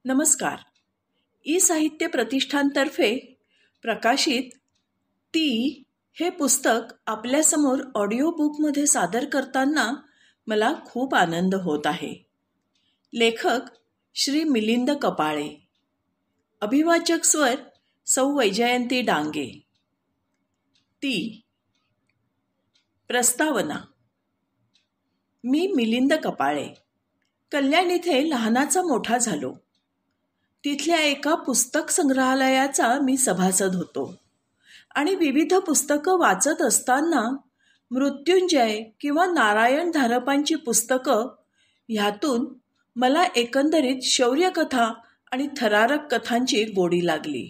नमस्कार. ई साहित्य प्रतिष्ठानतर्फे प्रकाशित ती हे पुस्तक आपल्यासमोर ऑडिओ बुकमध्ये सादर करताना मला खूप आनंद होत आहे. लेखक श्री मिलिंद कपाळे, अभिवाचक स्वर सौ वैजयंती डांगे. ती. प्रस्तावना. मी मिलिंद कपाळे, कल्याण इथे लहानाचा मोठा झालो. तिथल्या एका पुस्तक संग्रहालयाचा मी सभासद होतो आणि विविध पुस्तकं वाचत असताना मृत्युंजय किंवा नारायण धारपांची पुस्तकं ह्यातून मला एकंदरीत शौर्यकथा आणि थरारक कथांची गोडी लागली.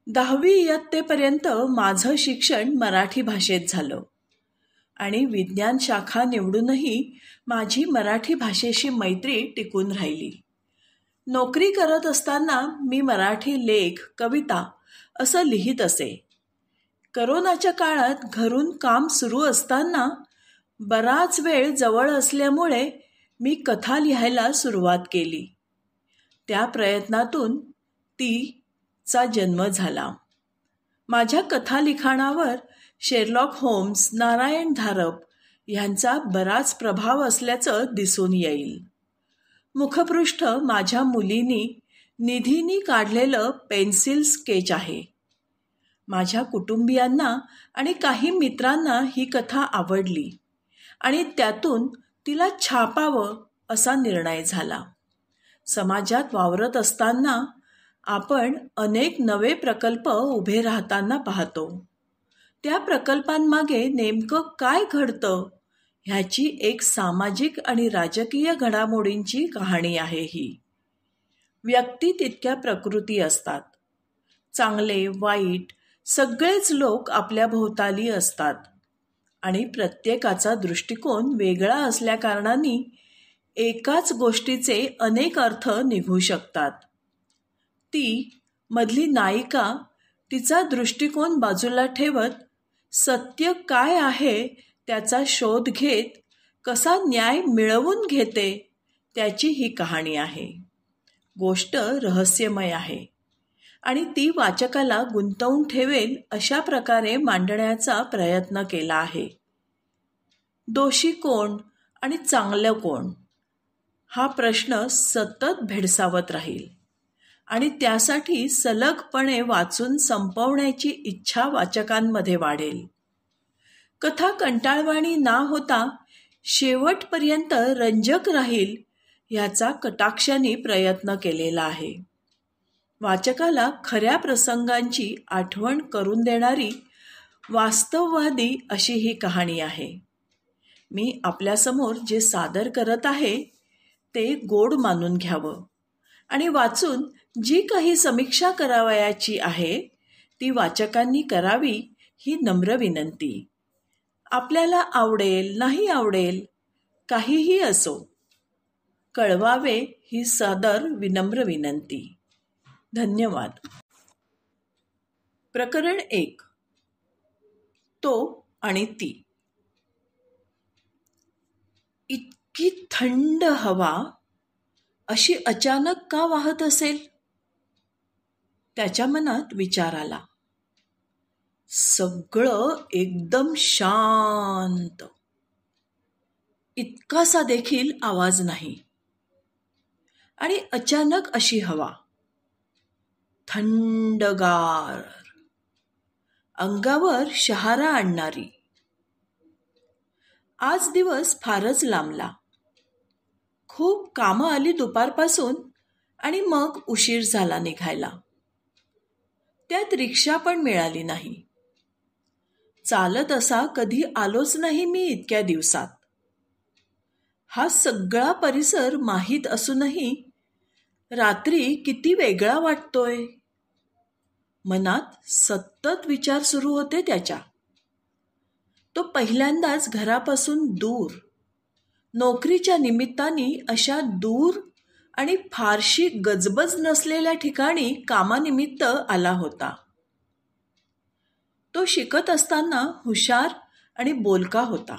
10वी इयत्तेपर्यंत माझं शिक्षण मराठी भाषेत झालं आणि विज्ञान शाखा निवडूनही माझी मराठी भाषेशी मैत्री टिकून राहिली. नोकरी करत असताना मी मराठी लेख, कविता असं लिहित असे. करोनाच्या काळात घरून काम सुरू असताना बराच वेळ जवळ असल्यामुळे मी कथा लिहायला सुरुवात केली. त्या प्रयत्नातून चा जन्म झाला. माझ्या कथा लिखाणावर शेरलॉक होम्स, नारायण धारप यांचा बराच प्रभाव असल्याचं दिसून येईल. मुखपृष्ठ माझ्या मुलीनी निधीनी काढलेलं पेन्सिल स्केच आहे. माझ्या कुटुंबियांना आणि काही मित्रांना ही कथा आवडली आणि त्यातून तिला छापावं असा निर्णय झाला. समाजात वावरत असताना आपण अनेक नवे प्रकल्प उभे राहताना पाहतो. त्या प्रकल्पांमागे नेमकं काय घडतं ह्याची एक सामाजिक आणि राजकीय घडामोडींची कहाणी आहे ही. व्यक्ती तितक्या प्रकृती असतात. चांगले वाईट सगळेच लोक आपल्या भोवताली असतात आणि प्रत्येकाचा दृष्टिकोन वेगळा असल्याकारणाने एकाच गोष्टीचे अनेक अर्थ निघू शकतात. मधली नायिका तिचा दृष्टिकोन बाजूला ठेवत सत्य काय आहे त्याचा शोध घेत कसा न्याय मिळवून घेते त्याची ही कहाणी आहे. गोष्ट रहस्यमय आहे आणि ती वाचकाला गुंतवून ठेवेल अशा प्रकारे मांडण्याचा प्रयत्न केला आहे. दोषी कोण आणि चांगलं कोण हा प्रश्न सतत भेडसावत राहील आणि त्यासाठी सलगपणे वाचून संपवण्याची इच्छा वाचकांमध्ये वाढेल. कथा कंटाळवाणी ना होता शेवटपर्यंत रंजक राहील ह्याचा कटाक्षाने प्रयत्न केलेला आहे. वाचकाला खऱ्या प्रसंगांची आठवण करून देणारी वास्तववादी अशी ही कहाणी आहे. मी आपल्यासमोर जे सादर करत आहे ते गोड मानून घ्यावं आणि वाचून जी काही समीक्षा करावयाची आहे ती वाचकांनी करावी ही नम्र विनंती. आपल्याला आवडेल नाही आवडेल काहीही असो, कळवावे ही सादर विनम्र विनंती. धन्यवाद. प्रकरण 1. तो आणि ती. इतकी थंड हवा अशी अचानक का वाहत असेल? त्याच्या मनात विचार आला. सगळं एकदम शांत. इतकासा देखील आवाज नाही आणि अचानक अशी हवा, थंडगार, अंगावर शहारा आणणारी. आज दिवस फारच लांबला. खूप कामं आली दुपारपासून आणि मग उशीर झाला निघायला. त्यात रिक्षा पण मिळाली नाही. चालत असा कधी आलोच नाही मी इतक्या दिवसात. हा सगळा परिसर माहीत असूनही रात्री किती वेगळा वाटतोय. मनात सतत विचार सुरू होते त्याच्या. तो पहिल्यांदाच घरापासून दूर, नोकरीच्या निमित्ताने अशा दूर आणि फारशी गजबज नसलेल्या ठिकाणी कामानिमित्त आला होता. तो शिकत असताना हुशार आणि बोलका होता.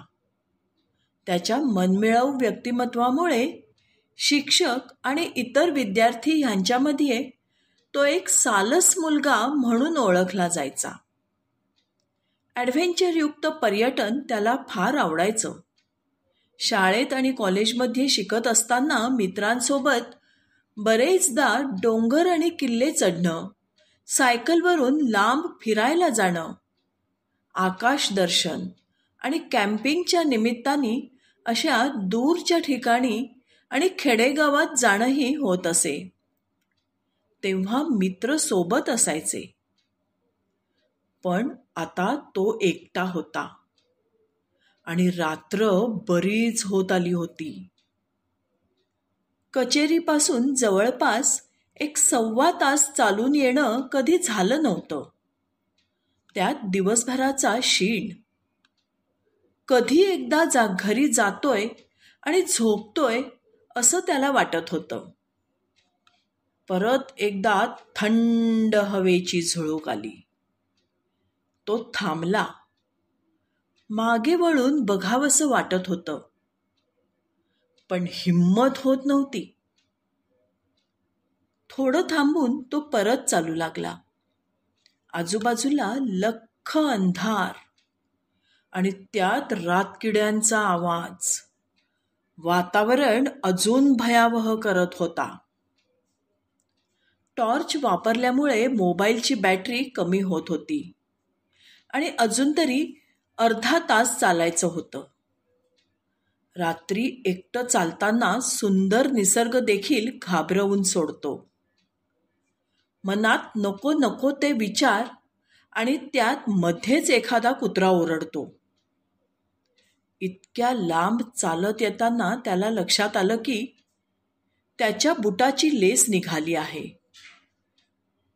त्याच्या मनमिळाऊ व्यक्तिमत्वामुळे शिक्षक आणि इतर विद्यार्थी ह्यांच्यामध्ये तो एक सालस मुलगा म्हणून ओळखला जायचा. ॲडव्हेंचरयुक्त पर्यटन त्याला फार आवडायचं. शाळेत आणि कॉलेजमध्ये शिकत असताना मित्रांसोबत बरेचदा डोंगर आणि किल्ले चढणं, सायकलवरून लांब फिरायला जाणं, आकाशदर्शन आणि कॅम्पिंगच्या निमित्ताने अशा दूरच्या ठिकाणी आणि खेडेगावात जाणंही होत असे. तेव्हा मित्र सोबत असायचे. पण आता तो एकटा होता आणि रात्र बरीच होत आली होती. कचेरीपासून जवळपास 1.25 तास चालून येणं कधी झालं नव्हतं. त्यात दिवसभराचा शीण. कधी एकदा घरी जातोय आणि झोपतोय असं त्याला वाटत होतं. परत एकदा थंड हवेची झुळूक आली. तो थांबला. मागे वळून बघावंसं वाटत होतं, पण हिम्मत होत नव्हती. थोडं थांबून तो परत चालू लागला. आजूबाजूला लख्ख अंधार आणि त्यात रातकिड्यांचा आवाज. वातावरण अजून भयावह करत होता. टॉर्च वापरल्यामुळे मोबाईलची बॅटरी कमी होत होती आणि अजून तरी अर्धा तास चालायचं होतं. रात्री एकटं चालताना सुंदर निसर्ग देखील घाबरवून सोडतो. मनात नको नको ते विचार आणि त्यात मध्येच एखादा कुत्रा ओरडतो. इतक्या लांब चालत येताना त्याला लक्षात आलं की त्याच्या बुटाची लेस निघाली आहे.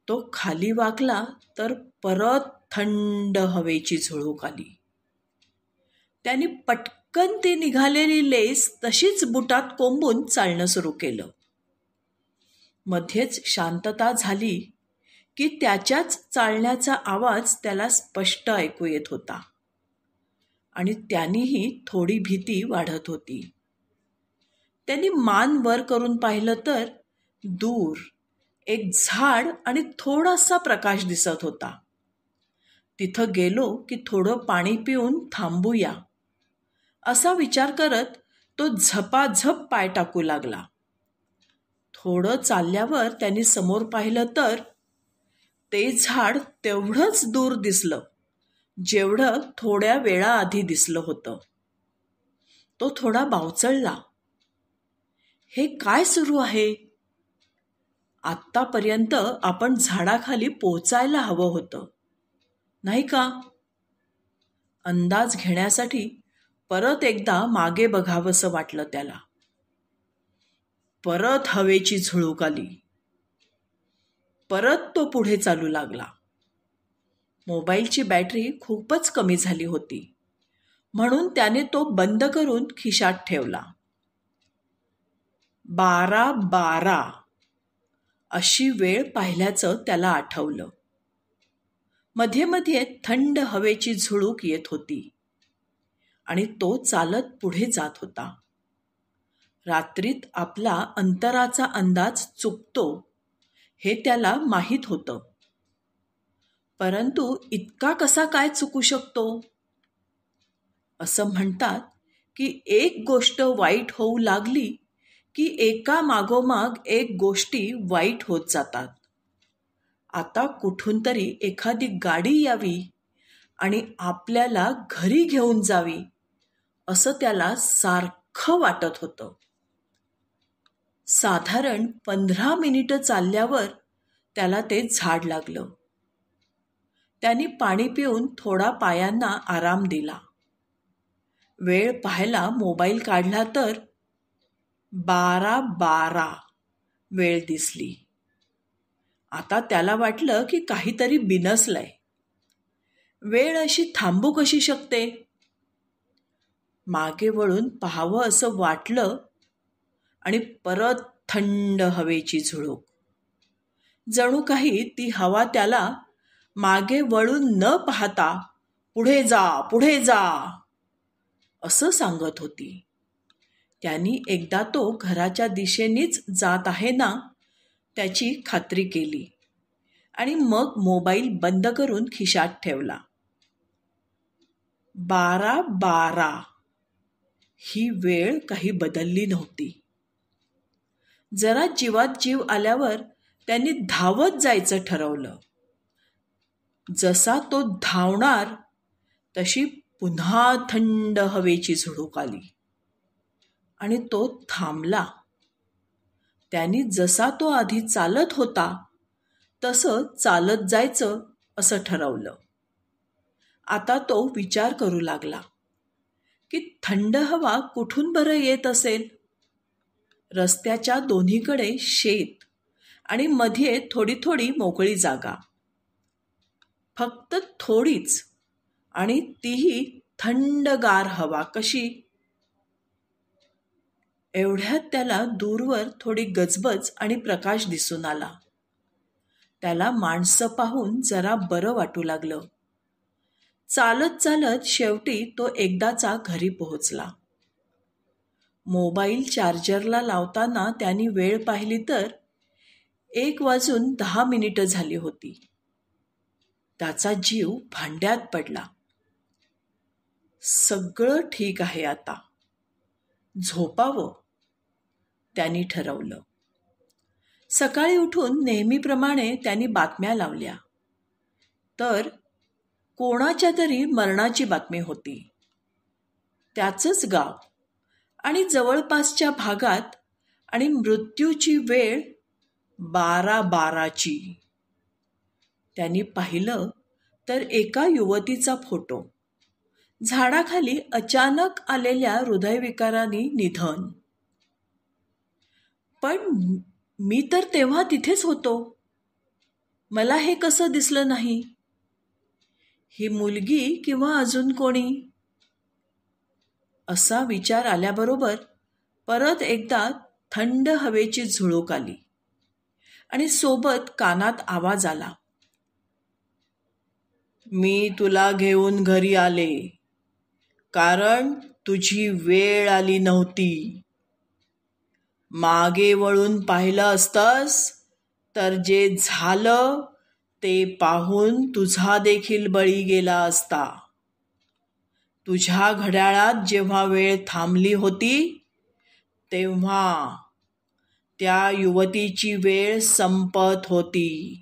तो खाली वाकला तर परत थंड हवेची झुळूक आली. त्याने पटकन ती निघालेली लेस तशीच बुटात कोंबून चालणं सुरू केलं. मध्येच शांतता झाली की त्याच्याच चालण्याचा आवाज त्याला स्पष्ट ऐकू येत होता आणि त्यानेही थोडी भीती वाढत होती. त्यांनी मान वर करून पाहिलं तर दूर एक झाड आणि थोडासा प्रकाश दिसत होता. तिथं गेलो की थोडं पाणी पिऊन थांबूया असा विचार करत तो झपाझप पाय टाकू लागला. थोडं चालल्यावर त्यांनी समोर पाहिलं तर ते झाड तेवढंच दूर दिसलं जेवढं थोड्या वेळाआधी दिसलं होतं. तो थोडा बावचळला. हे काय सुरू आहे? आत्तापर्यंत आपण झाडाखाली पोचायला हवं होतं, नाही का? अंदाज घेण्यासाठी परत एकदा मागे बघावंसं वाटलं त्याला. परत हवेची झुळूक आली. परत तो पुढे चालू लागला. मोबाईलची बॅटरी खूपच कमी झाली होती म्हणून त्याने तो बंद करून खिशात ठेवला. 12:12 अशी वेळ पाहिल्याचं त्याला आठवलं. मध्ये मध्ये थंड हवेची झुळूक येत होती आणि तो चालत पुढे जात होता. रात्रीत आपला अंतराचा अंदाज चुकतो हे त्याला माहीत होतं. परंतु इतका कसा काय चुकू शकतो? असं म्हणतात की एक गोष्ट वाईट होऊ लागली की एका मागोमाग एक गोष्टी वाईट होत जातात. आता कुठून तरी एखादी गाडी यावी आणि आपल्याला घरी घेऊन जावी असं त्याला सारखं वाटत होतं. साधारण 15 मिनिटं चालल्यावर त्याला ते झाड लागलं. त्याने पाणी पिऊन थोडा पायांना आराम दिला. वेळ पाहायला मोबाईल काढला तर 12:12 वेळ दिसली. आता त्याला वाटलं की काहीतरी बिनसलंय. वेळ अशी थांबू कशी शकते? मागे वळून पाहावं असं वाटलं आणि परत थंड हवेची झुळूक. जणू काही ती हवा त्याला मागे वळून न पाहता पुढे जा पुढे जा असं सांगत होती. त्यांनी एकदा तो घराच्या दिशेनेच जात आहे ना त्याची खात्री केली आणि मग मोबाईल बंद करून खिशात ठेवला. 12:12 ही वेळ काही बदलली नव्हती. जरा जीवात जीव आल्यावर त्यांनी धावत जायचं ठरवलं. जसा तो धावणार तशी पुन्हा थंड हवेची झुळूक आली आणि तो थांबला. त्यांनी जसा तो आधी चालत होता तसं चालत जायचं असं ठरवलं. आता तो विचार करू लागला की थंड हवा कुठून बरं येत असेल. रस्त्याच्या दोन्हीकडे शेत आणि मध्ये थोडी थोडी मोकळी जागा. फक्त थोडीच, आणि तीही थंडगार हवा कशी. एवढ्यात त्याला दूरवर थोडी गजबज आणि प्रकाश दिसून आला. त्याला माणसं पाहून जरा बरं वाटू लागलं. चालत चालत शेवटी तो एकदाचा घरी पोहोचला. मोबाईल चार्जरला लावताना त्यांनी वेळ पाहिली तर 1:10 झाली होती. त्याचा जीव भांड्यात पडला. सगळं ठीक आहे आता, झोपावं त्यांनी ठरवलं. सकाळी उठून नेहमीप्रमाणे त्यांनी बातम्या लावल्या तर कोणाच्या तरी मरणाची बातमी होती. त्याचंच गाव आणि जवळपासच्या भागात, आणि मृत्यूची वेळ 12:12ची. त्यांनी पाहिलं तर एका युवतीचा फोटो. झाडाखाली अचानक आलेल्या हृदयविकाराने निधन. पण मी तर तेव्हा तिथेच होतो. मला हे कसं दिसलं नाही? ही मुलगी किंवा अजून कोणी? असा विचार आल्याबरोबर परत एकदा थंड हवेची झुळूक आली आणि सोबत कानात आवाज आला, मी तुला घेऊन घरी आले कारण तुझी वेळ आली नव्हती. मागे वळून पाहिलं असतंस तर जे झालं ते पाहून तुझा देखील बळी गेला असता. तुझ्या घड्याळात जेव्हा वेळ थांबली होती तेव्हा त्या युवतीची वेळ संपत होती.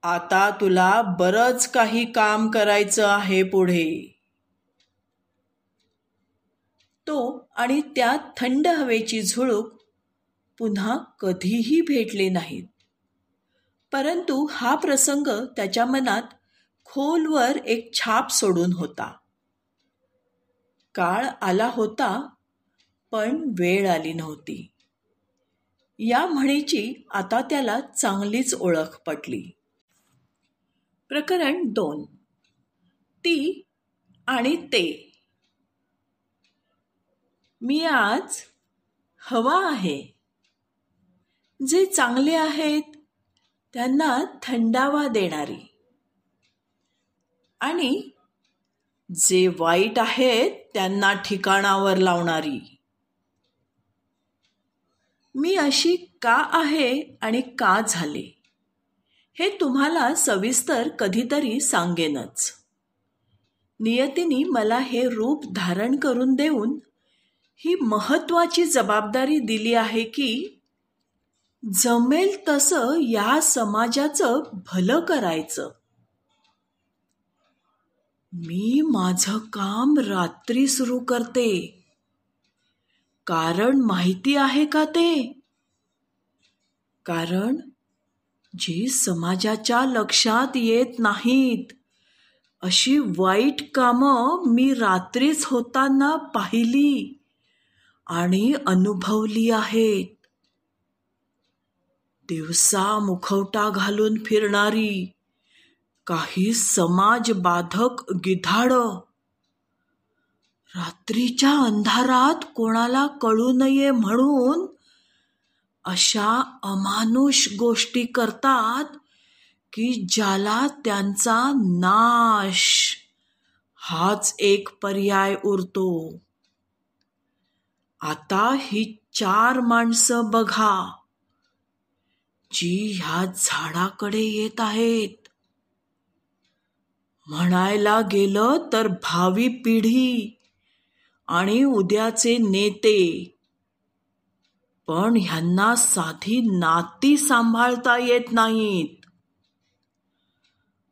आता तुला बरंच काही काम करायचं आहे पुढे. तो आणि त्या थंड हवेची झुळूक पुन्हा कधीही भेटले नाहीत. परंतु हा प्रसंग त्याच्या मनात खोलवर एक छाप सोडून होता. काळ आला होता पण वेळ आली नव्हती. या म्हणीची आता त्याला चांगलीच ओळख पटली. प्रकरण 2. ती आणि ते. मी आज हवा आहे. जे चांगले आहेत त्यांना थंडावा देणारी, आणि जे वाईट आहेत त्यांना ठिकाणावर लावणारी. मी अशी का आहे आणि का झाले हे तुम्हाला सविस्तर कधीतरी सांगेनच. नियतीने मला हे रूप धारण करून देऊन ही महत्वाची जबाबदारी दिली आहे की जमेल तसं या समाजाचं भलं करायचं. मी माझं काम रात्री सुरू करते. कारण माहिती आहे का ते? कारण जी समाजाच्या लक्षात येत नाहीत अशी वाईट कामं मी रात्रीच होताना पाहिली आणि अनुभवली आहेत. दिवसा मुखवटा घालून फिरणारी काही समाजबाधक गिधाडं, रात्रीच्या अंधारात कोणाला कळू नये म्हणून अशा अमानुष गोष्टी करतात की ज्याला त्यांचा नाश हाच एक पर्याय उरतो. आता ही 4 माणसं बघा, जी ह्या झाडाकडे येत आहेत. म्हणायला गेलं तर भावी पिढी आणि उद्याचे नेते. पण ह्यांना साधी नाती सांभाळता येत नाहीत.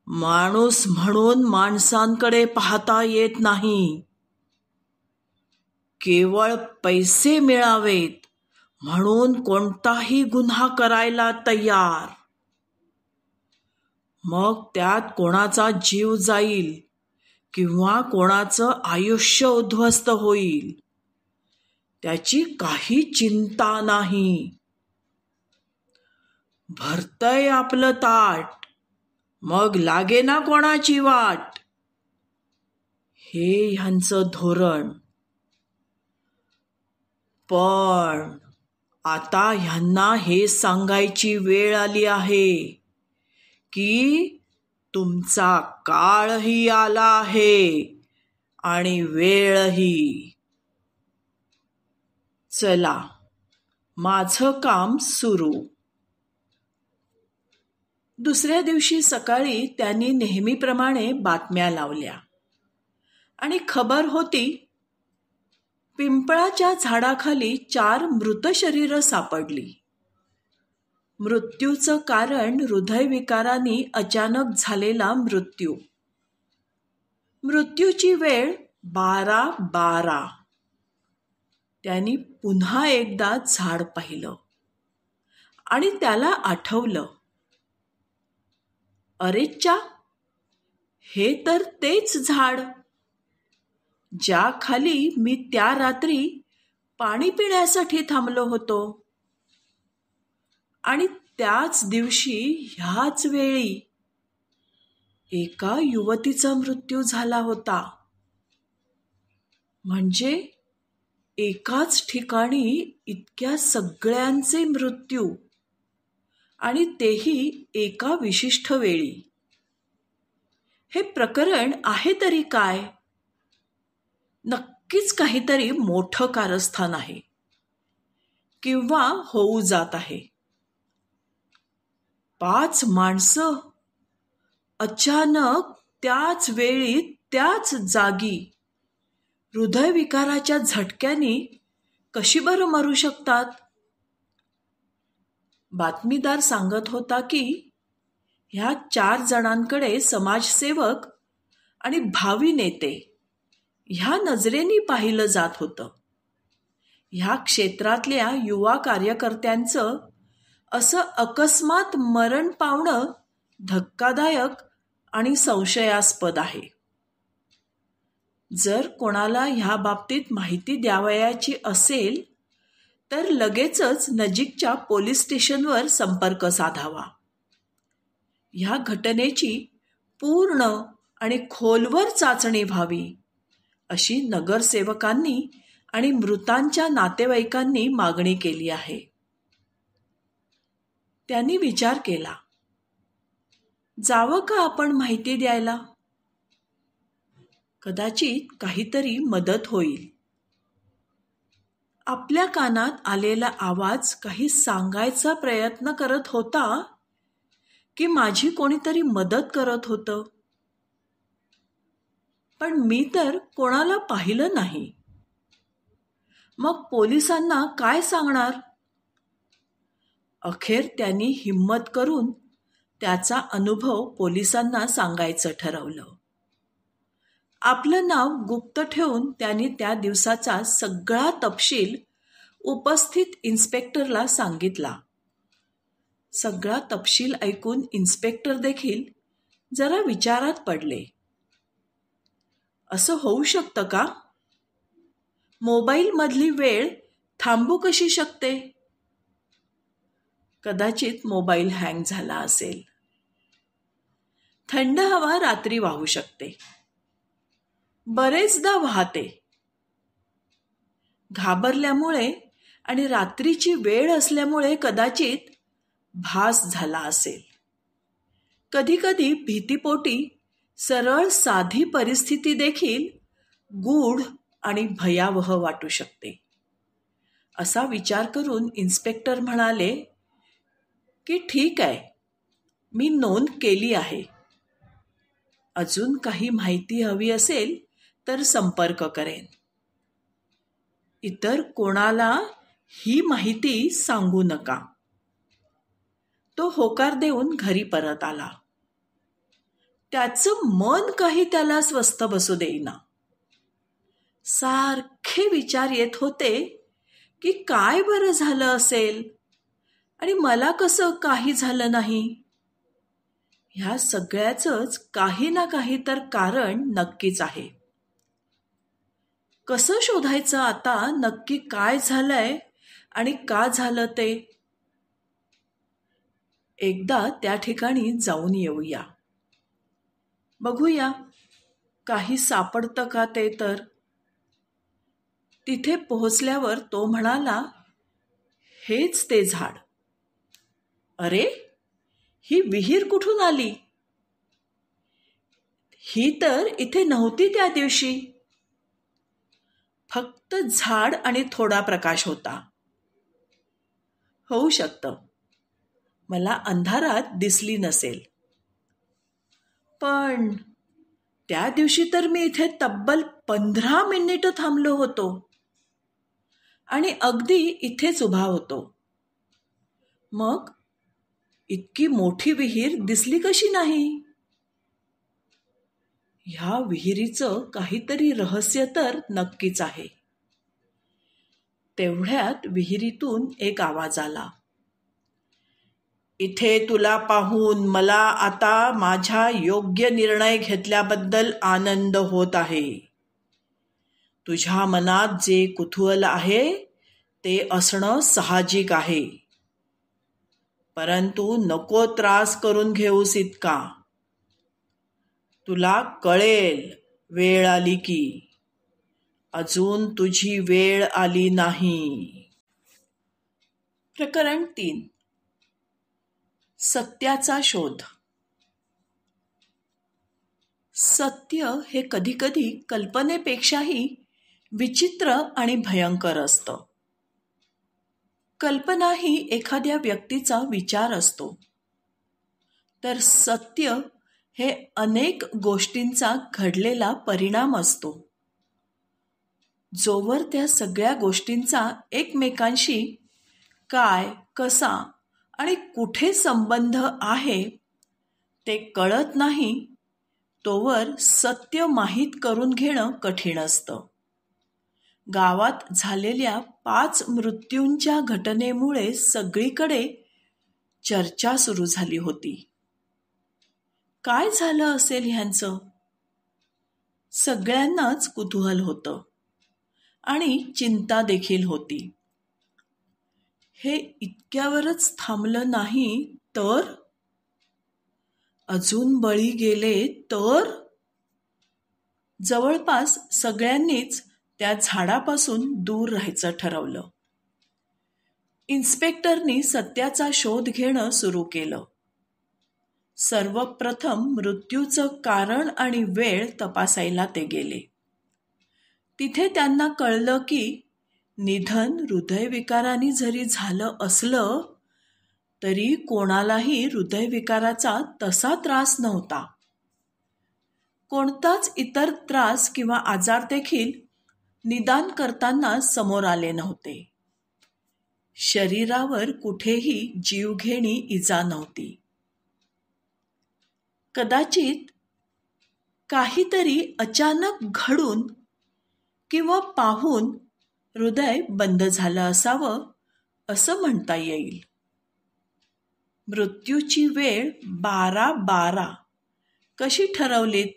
माणूस म्हणून माणसांकडे पाहता येत नाही. केवळ पैसे मिळावेत म्हणून कोणताही गुन्हा करायला तयार. मग त्यात कोणाचा जीव जाईल किंवा कोणाचं आयुष्य उद्ध्वस्त होईल, त्याची काही चिंता नाही. भरतय आपलं ताट, मग लागे ना कोणाची वाट. हे ह्यांचं धोरण. पण आता ह्यांना हे सांगायची वेळ आली आहे की तुमचा काळही आला आहे आणि वेळही. चला, माझं काम सुरू. दुसऱ्या दिवशी सकाळी त्यांनी नेहमीप्रमाणे बातम्या लावल्या आणि खबर होती, पिंपळाच्या झाडाखाली 4 मृत शरीरं सापडली. मृत्यूचं कारण हृदयविकाराने अचानक झालेला मृत्यू. मृत्यूची वेळ 12:12. त्यांनी पुन्हा एकदा झाड पाहिलं आणि त्याला आठवलं, अरेच्चा, हे तर तेच झाड ज्या खाली मी त्या रात्री पाणी पिण्यासाठी थांबलो होतो. आणि त्याच दिवशी ह्याच वेळी एका युवतीचा मृत्यू झाला होता. म्हणजे एकाच ठिकाणी इतक्या सगळ्यांचे मृत्यू, आणि तेही एका विशिष्ट वेळी. हे प्रकरण आहे तरी काय? नक्कीच काहीतरी मोठं कारस्थान आहे किंवा होऊ जात आहे. 5 माणसं अचानक त्याच वेळी त्याच जागी हृदयविकाराच्या झटक्याने कशी बरं मरू शकतात? बातमीदार सांगत होता की ह्या 4 जणांकडे समाजसेवक आणि भावी नेते ह्या नजरेने पाहिलं जात होतं. ह्या क्षेत्रातल्या युवा कार्यकर्त्यांचं असं अकस्मात मरण पावणं धक्कादायक आणि संशयास्पद आहे. जर कोणाला ह्या बाबतीत माहिती द्यावयाची असेल तर लगेचच नजीकच्या पोलीस स्टेशनवर संपर्क साधावा. ह्या घटनेची पूर्ण आणि खोलवर चाचणी व्हावी अशी नगरसेवकांनी आणि मृतांच्या नातेवाईकांनी मागणी केली आहे. त्यांनी विचार केला, जावं का आपण माहिती द्यायला? कदाचित काहीतरी मदत होईल. आपल्या कानात आलेला आवाज काही सांगायचा प्रयत्न करत होता की माझी कोणीतरी मदत करत होतं. पण मी तर कोणाला पाहिलं नाही. मग पोलिसांना काय सांगणार? अखेर त्यांनी हिम्मत करून त्याचा अनुभव पोलिसांना सांगायचं ठरवलं. आपलं नाव गुप्त ठेवून त्यांनी त्या दिवसाचा सगळा तपशील उपस्थित इन्स्पेक्टरला सांगितला. सगळा तपशील ऐकून इन्स्पेक्टर देखील जरा विचारात पडले. असं होऊ शकतं का? मोबाईलमधली वेळ थांबू कशी शकते? कदाचित मोबाईल हँग झाला असेल. थंड हवा रात्री वाहू शकते. बरेचदा वाहते. घाबरल्यामुळे आणि रात्रीची वेळ असल्यामुळे कदाचित भास झाला असेल. कधीकधी भीतीपोटी सरळ साधी परिस्थिती देखील गूढ आणि भयावह वाटू शकते. असा विचार करून इन्स्पेक्टर म्हणाले की ठीक आहे, मी नोंद केली आहे. अजून काही माहिती हवी असेल तर संपर्क करेन. इतर कोणाला ही माहिती सांगू नका. तो होकार देऊन घरी परत आला. त्याचं मन काही त्याला स्वस्थ बसू देईना. सारखे विचार येत होते की काय बरं झालं असेल आणि मला कसं काही झालं नाही. ह्या सगळ्याचंच काही ना काही तर कारण नक्कीच आहे. कसं शोधायचं आता नक्की काय झालंय आणि का झालं ते? एकदा त्या ठिकाणी जाऊन येऊया. बघूया काही सापडतं का ते तर. तिथे पोहोचल्यावर तो म्हणाला, हेच ते झाड. अरे, ही विहीर कुठून आली? ही तर इथे नव्हती त्या दिवशी. फक्त झाड आणि थोडा प्रकाश होता. होऊ शकतं मला अंधारात दिसली नसेल, पण त्या दिवशी तर मी इथे तब्बल 15 मिनिटं थांबलो होतो आणि अगदी इथेच उभा होतो. मग इतकी मोठी विहीर दिसली कशी नाही? ह्या विहिरीचं काहीतरी रहस्य तर नक्कीच आहे. तेवढ्यात विहिरीतून एक आवाज आला. इथे तुला पाहून मला आता माझ्या योग्य निर्णय घेतल्याबद्दल आनंद होत आहे. तुझ्या मनात जे कुतूहल आहे ते असणं साहजिक आहे, परंतु नको त्रास करून घेऊस इतका. तुला कळेल वेळ आली की. अजून तुझी वेळ आली नाही. प्रकरण 3. सत्याचा शोध. सत्य हे कधीकधी कल्पनेपेक्षाही विचित्र आणि भयंकर असतं. कल्पना ही एखाद्या व्यक्तीचा विचार असतो, तर सत्य हे अनेक गोष्टींचा घडलेला परिणाम असतो. जोवर त्या सगळ्या गोष्टींचा एकमेकांशी काय, कसा आणि कुठे संबंध आहे ते कळत नाही, तोवर सत्य माहीत करून घेणं कठीण असतं. गावात झालेल्या 5 मृत्यूंच्या घटनेमुळे सगळीकडे चर्चा सुरू झाली होती. काय झालं असेल ह्यांचं? सगळ्यांनाच कुतूहल होतं आणि चिंता देखील होती. हे इतक्यावरच थांबलं नाही तर? अजून बळी गेले तर? जवळपास सगळ्यांनीच त्या झाडापासून दूर राहायचं ठरवलं. इन्स्पेक्टरनी सत्याचा शोध घेणं सुरू केलं. सर्वप्रथम मृत्यूचं कारण आणि वेळ तपासायला ते गेले. तिथे त्यांना कळलं की निधन हृदयविकाराने जरी झालं असलं तरी कोणालाही हृदयविकाराचा तसा त्रास नव्हता. कोणताच इतर त्रास किंवा आजार देखील निदान करताना समोर आले नव्हते. शरीरावर कुठेही जीवघेणी इजा नव्हती. कदाचित काहीतरी अचानक घडून किंवा पाहून हृदय बंद झालं असावं असं म्हणता येईल. मृत्यूची वेळ 12:12 कशी ठरवलीत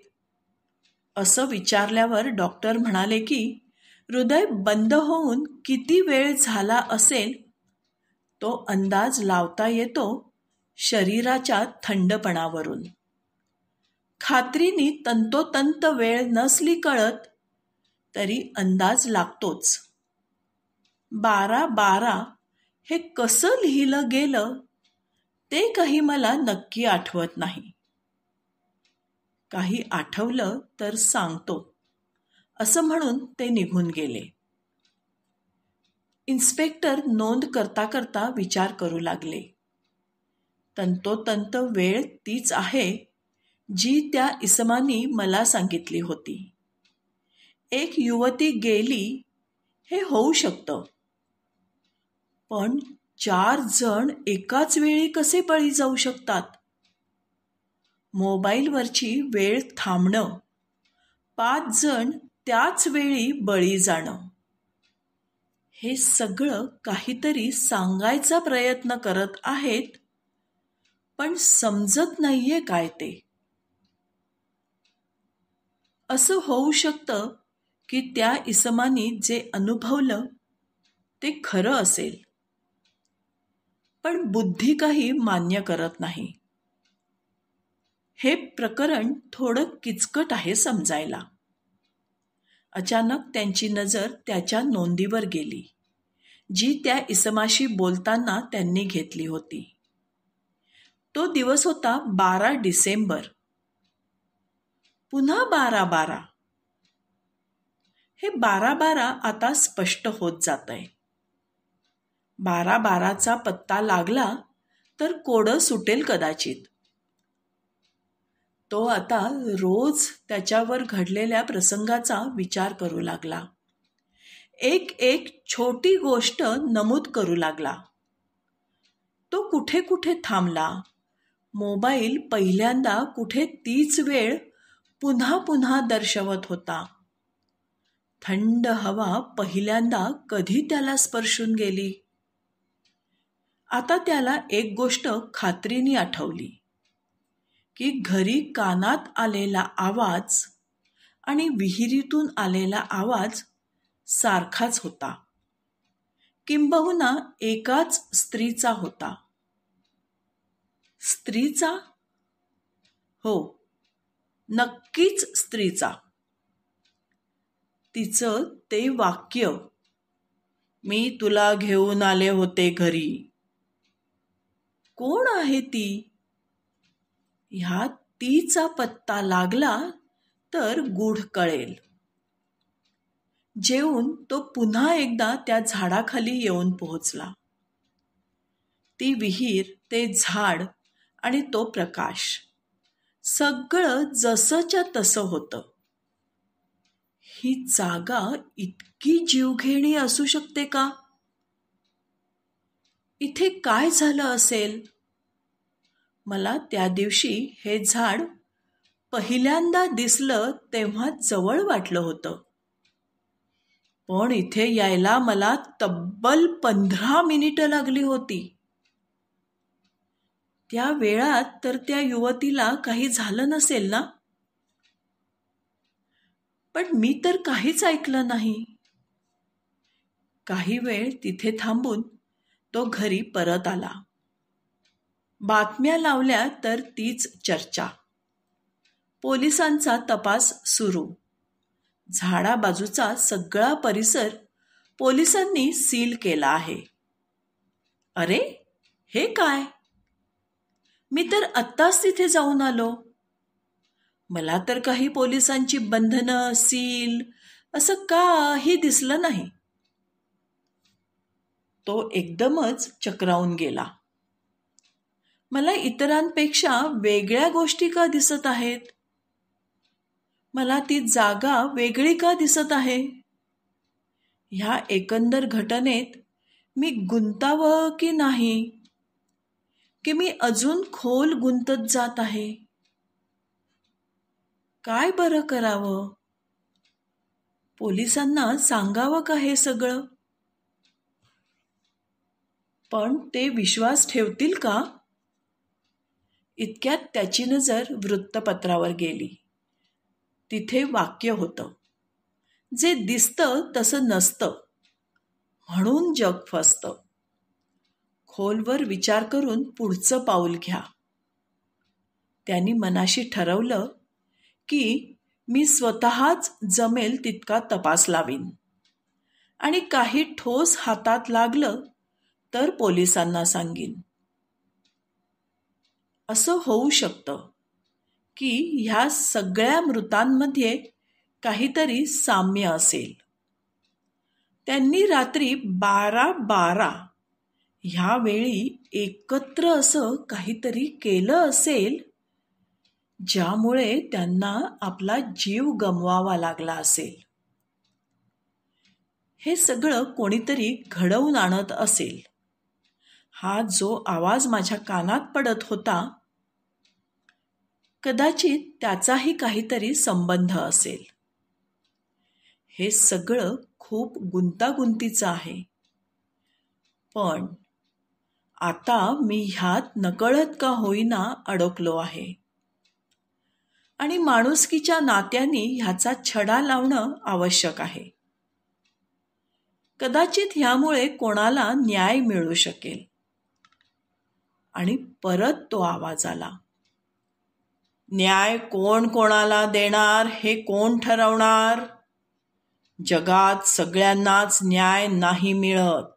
असं विचारल्यावर डॉक्टर म्हणाले की हृदय बंद होऊन किती वेळ झाला असेल तो अंदाज लावता येतो शरीराच्या थंडपणावरून. खात्रीने तंतोतंत वेळ नसली कळत तरी अंदाज लागतोच. 12:12 हे कसं लिहिलं गेलं ते काही मला नक्की आठवत नाही. काही आठवलं तर सांगतो असं म्हणून ते निघून गेले. इन्स्पेक्टर नोंद करता करता विचार करू लागले. तंतोतंत वेळ तीच आहे जी त्या इसमानी मला सांगितली होती. एक युवती गेली हे होऊ शकतं, पण 4 जण एकाच वेळी कसे बळी जाऊ शकतात? मोबाईलवरची वेळ थांबणं, 5 जण त्याच वेळी बळी जाणं, हे सगळं काहीतरी सांगायचा प्रयत्न करत आहेत, पण समजत नाहीये काय ते. असं होऊ शकतं की त्या इसमानी जे अनुभवलं ते खरं असेल, पण बुद्धी काही मान्य करत नाही. हे प्रकरण थोडं किचकट आहे समजायला. अचानक त्यांची नजर त्याच्या नोंदीवर गेली, जी त्या इसमाशी बोलताना त्यांनी घेतली होती. तो दिवस होता 12 डिसेंबर. पुन्हा 12-12. हे 12-12 आता स्पष्ट होत जातंय. 12-12चा पत्ता लागला तर कोडं सुटेल कदाचित. तो आता रोज त्याच्यावर घडलेल्या प्रसंगाचा विचार करू लागला. एक एक छोटी गोष्ट नमूद करू लागला. तो कुठे कुठे थांबला. मोबाईल पहिल्यांदा कुठे तीच वेळ पुन्हा पुन्हा दर्शवत होता. थंड हवा पहिल्यांदा कधी त्याला स्पर्शून गेली. आता त्याला एक गोष्ट खात्रीने आठवली की घरी कानात आलेला आवाज आणि विहिरीतून आलेला आवाज सारखाच होता, किंबहुना एकाच स्त्रीचा होता. स्त्रीचा? हो, नक्कीच स्त्रीचा. तिचं ते वाक्य, "मी तुला घेऊन आले होते घरी." कोण आहे ती? ह्या तीचा पत्ता लागला तर गूढ कळेल. जेवून तो पुन्हा एकदा त्या झाडाखाली येऊन पोहोचला. ती विहीर, ते झाड आणि तो प्रकाश, सगळं जसंच्या तसं होतं. ही जागा इतकी जीवघेणी असू शकते का? इथे काय झालं असेल? मला त्या दिवशी हे झाड पहिल्यांदा दिसलं तेव्हा जवळ वाटलं होतं, पण इथे यायला मला तब्बल 15 मिनिटं लागली होती. त्या वेळात तर त्या युवतीला काही झालं नसेल ना? पण मी तर काहीच ऐकलं नाही. काही वेळ तिथे थांबून तो घरी परत आला. बातम्या लावल्या तर तीच चर्चा. पोलिसांचा तपास सुरू. झाडाबाजूचा सगळा परिसर पोलिसांनी सील केला आहे. अरे, हे काय? मी तर आत्ताच तिथे जाऊन आलो. मला तर काही पोलिसांची बंधनं, सील असं काही दिसलं नाही. तो एकदमच चक्रावून गेला. मला इतरांपेक्षा वेगळ्या गोष्टी का दिसत आहेत? मला ती जागा वेगळी का दिसत आहे? ह्या एकंदर घटनेत मी गुंतावं की नाही? की मी अजून खोल गुंतत जात आहे? काय बरं करावं? पोलिसांना सांगावं का हे सगळं? पण ते विश्वास ठेवतील का? इतक्यात त्याची नजर वृत्तपत्रावर गेली. तिथे वाक्य होतं, "जे दिसतं तसं नसतं, म्हणून जग फसतं. खोलवर विचार करून पुढचं पाऊल घ्या." त्यांनी मनाशी ठरवलं की मी स्वतःच जमेल तितका तपास लावीन आणि काही ठोस हातात लागलं तर पोलिसांना सांगीन. असं होऊ शकतं की ह्या सगळ्या मृतांमध्ये काहीतरी साम्य असेल. त्यांनी रात्री 12:12 ह्या वेळी एकत्र असं काहीतरी केलं असेल, ज्यामुळे त्यांना आपला जीव गमवावा लागला असेल. हे सगळं कोणीतरी घडवून आणत असेल. हा जो आवाज माझ्या कानात पडत होता, कदाचित त्याचाही काहीतरी संबंध असेल. हे सगळं खूप गुंतागुंतीचं आहे. पण आता मी ह्यात नकळत का होईना अडकलो आहे. आणि माणुसकीच्या नात्यांनी ह्याचा छडा लावणं आवश्यक आहे. कदाचित ह्यामुळे कोणाला न्याय मिळू शकेल. आणि परत तो आवाज आला. न्याय कोण कोणाला देणार हे कोण ठरवणार? जगात सगळ्यांनाच न्याय नाही मिळत.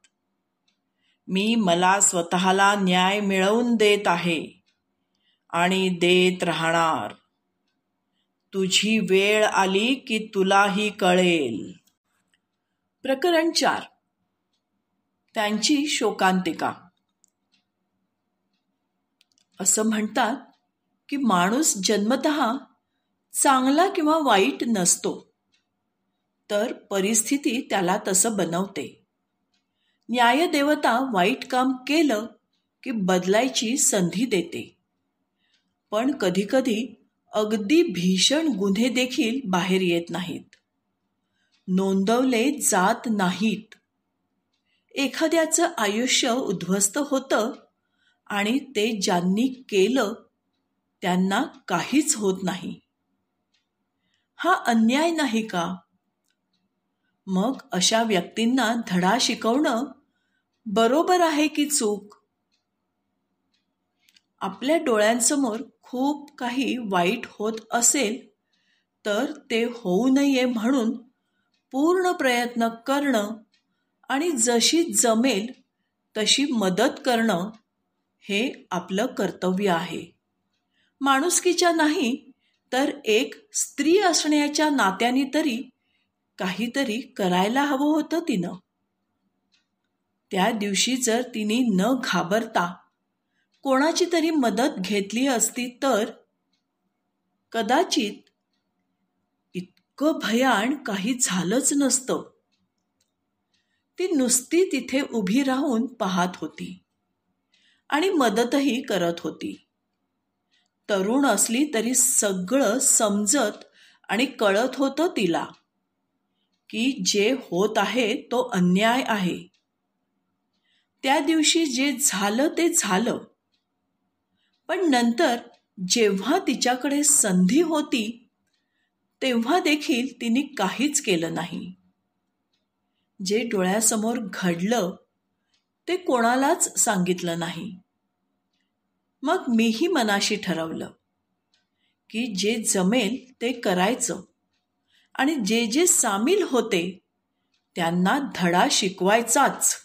मी मला स्वतःला न्याय मिळवून देत आहे आणि देत राहणार. तुझी वेळ आली की तुलाही कळेल. प्रकरण 4. त्यांची शोकांतिका. असं म्हणतात की माणूस जन्मतः चांगला किंवा वाईट नसतो, तर परिस्थिती त्याला तसं बनवते. न्यायदेवता वाईट काम केलं की बदलायची संधी देते. पण कधीकधी अगदी भीषण गुन्हे देखील बाहेर येत नाहीत, नोंदवले जात नाहीत. एखाद्याचं आयुष्य उद्ध्वस्त होतं आणि ते ज्यांनी केलं त्यांना काहीच होत नाही. हा अन्याय नाही का? मग अशा व्यक्तींना धडा शिकवणं बरोबर आहे की चूक? आपल्या डोळ्यांसमोर खूप काही वाईट होत असेल तर ते होऊ नये म्हणून पूर्ण प्रयत्न करणं आणि जशी जमेल तशी मदत करणं हे आपलं कर्तव्य आहे. माणुसकीच्या नाही तर एक स्त्री असण्याच्या नात्याने तरी काहीतरी करायला हवं होतं तिनं. त्या दिवशी जर तिने न घाबरता कोणाची तरी मदत घेतली असती तर कदाचित इतकं भयान काही झालंच नसतं. ती नुसती तिथे उभी राहून पाहत होती आणि मदतही करत होती. तरुण असली तरी सगळं समजत आणि कळत होतं तिला की जे होत आहे तो अन्याय आहे. त्या दिवशी जे झालं ते झालं, पण नंतर जेव्हा तिच्याकडे संधी होती तेव्हा देखील तिने काहीच केलं नाही. जे डोळ्यासमोर घडलं ते कोणालाच सांगितलं नाही. मग मीही मनाशी ठरवलं की जे जमेल ते करायचं आणि जे जे सामील होते त्यांना धडा शिकवायचाच.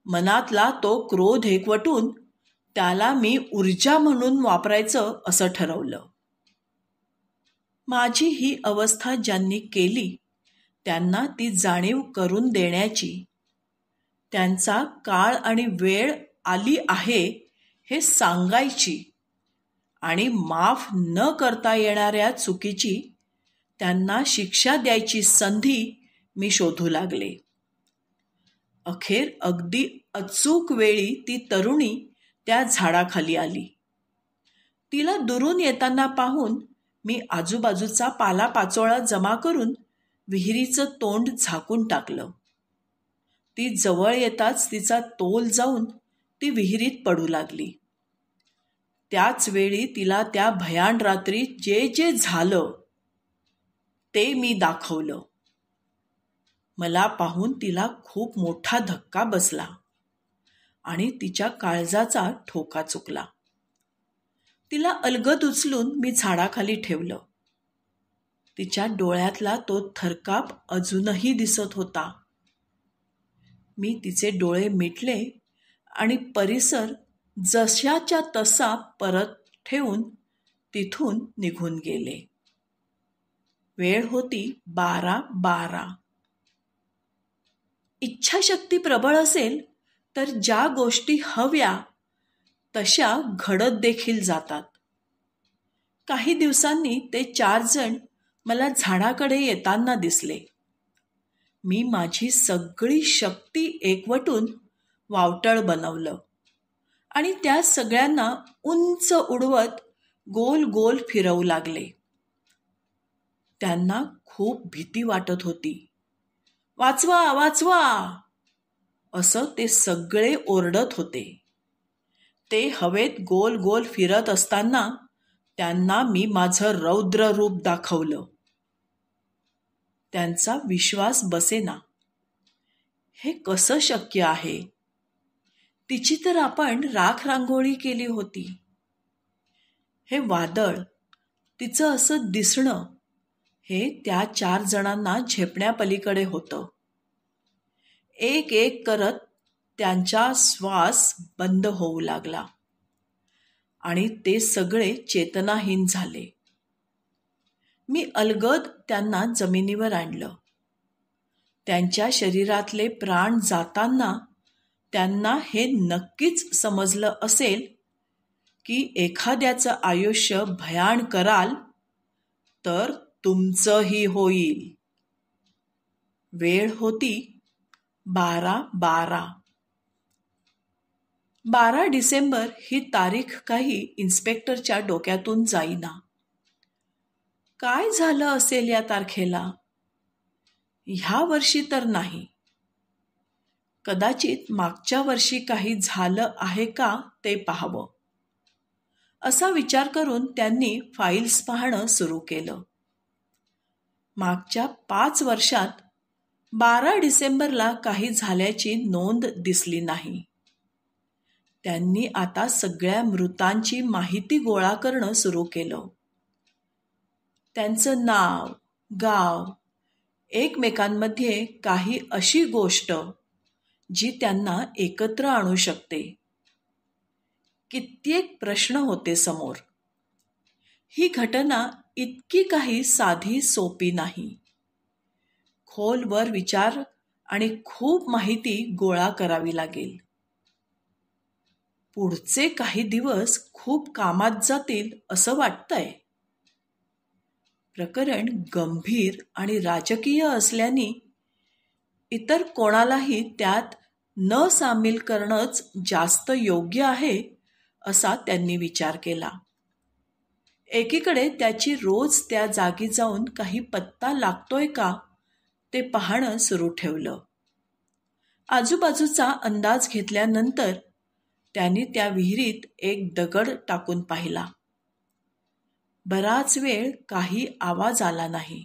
मनातला तो क्रोध एकवटून त्याला मी ऊर्जा म्हणून वापरायचं असं ठरवलं. माझी ही अवस्था ज्यांनी केली त्यांना ती जाणीव करून देण्याची, त्यांचा काळ आणि वेळ आली आहे हे सांगायची आणि माफ न करता येणाऱ्या चुकीची त्यांना शिक्षा द्यायची संधी मी शोधू लागले. अखेर अगदी अचूक वेळी ती तरुणी त्या झाडाखाली आली. तिला दुरून येताना पाहून मी आजूबाजूचा पालापाचोळा जमा करून विहिरीचं तोंड झाकून टाकलं. ती जवळ येताच तिचा तोल जाऊन ती विहिरीत पडू लागली. त्याच वेळी तिला त्या भयान रात्री जे जे झालं ते मी दाखवलं. मला पाहून तिला खूप मोठा धक्का बसला आणि तिच्या काळजाचा ठोका चुकला. तिला अलगद उचलून मी झाडाखाली ठेवलं. तिच्या डोळ्यातला तो थरकाप अजूनही दिसत होता. मी तिचे डोळे मिटले आणि परिसर जशाच्या तसा परत ठेवून तिथून निघून गेले. वेळ होती 12:12. इच्छाशक्ती प्रबळ असेल तर ज्या गोष्टी हव्या तशा घडत देखील जातात. काही दिवसांनी ते 4 जण मला झाडाकडे येताना दिसले. मी माझी सगळी शक्ती एकवटून वावटळ बनवलं आणि त्या सगळ्यांना उंच उडवत गोल गोल फिरवू लागले. त्यांना खूप भीती वाटत होती. वाचवा वाचवा असं ते सगळे ओरडत होते. ते हवेत गोल गोल फिरत असताना त्यांना मी माझं रौद्र रूप दाखवलं. त्यांचा विश्वास बसेना. हे कसं शक्य आहे? तिची तर आपण राख रांगोळी केली होती. हे वादळ, तिचं असं दिसणं, हे त्या 4 जणांना झेपण्यापलीकडे होतं. एक एक करत त्यांचा श्वास बंद होऊ लागला आणि ते सगळे चेतनाहीन झाले. मी अलगद त्यांना जमिनीवर आणलं. त्यांच्या शरीरातले प्राण जाताना त्यांना हे नक्कीच समजलं असेल की एखाद्याचं आयुष्य भयान कराल तर तुमचंही होईल. वेळ होती 12:12. 12 डिसेंबर ही तारीख काही इन्स्पेक्टरच्या डोक्यातून जाईना. काय झालं असेल या तारखेला? ह्या वर्षी तर नाही. कदाचित मागच्या वर्षी काही झालं आहे का ते पाहावं. असा विचार करून त्यांनी फाईल्स पाहणं सुरू केलं. मागच्या 5 वर्षात 12 डिसेंबरला काही झाल्याची नोंद दिसली नाही. त्यांनी आता सगळ्या मृतांची माहिती गोळा करणं सुरू केलं. त्यांचं नाव, गाव, एकमेकांमध्ये काही अशी गोष्ट जी त्यांना एकत्र आणू शकते. कित्येक प्रश्न होते समोर. ही घटना इतकी काही साधी सोपी नाही. खोलवर विचार आणि खूप माहिती गोळा करावी लागेल. पुढचे काही दिवस खूप कामात जातील असं वाटतंय. प्रकरण गंभीर आणि राजकीय असल्याने इतर कोणालाही त्यात न सामील करणंच जास्त योग्य आहे असा त्यांनी विचार केला. एकीकडे त्याची रोज त्या जागी जाऊन काही पत्ता लागतोय का ते पाहणं सुरू ठेवलं. आजूबाजूचा अंदाज घेतल्यानंतर त्यांनी त्या विहिरीत एक दगड टाकून पाहिला. बराच वेळ काही आवाज आला नाही.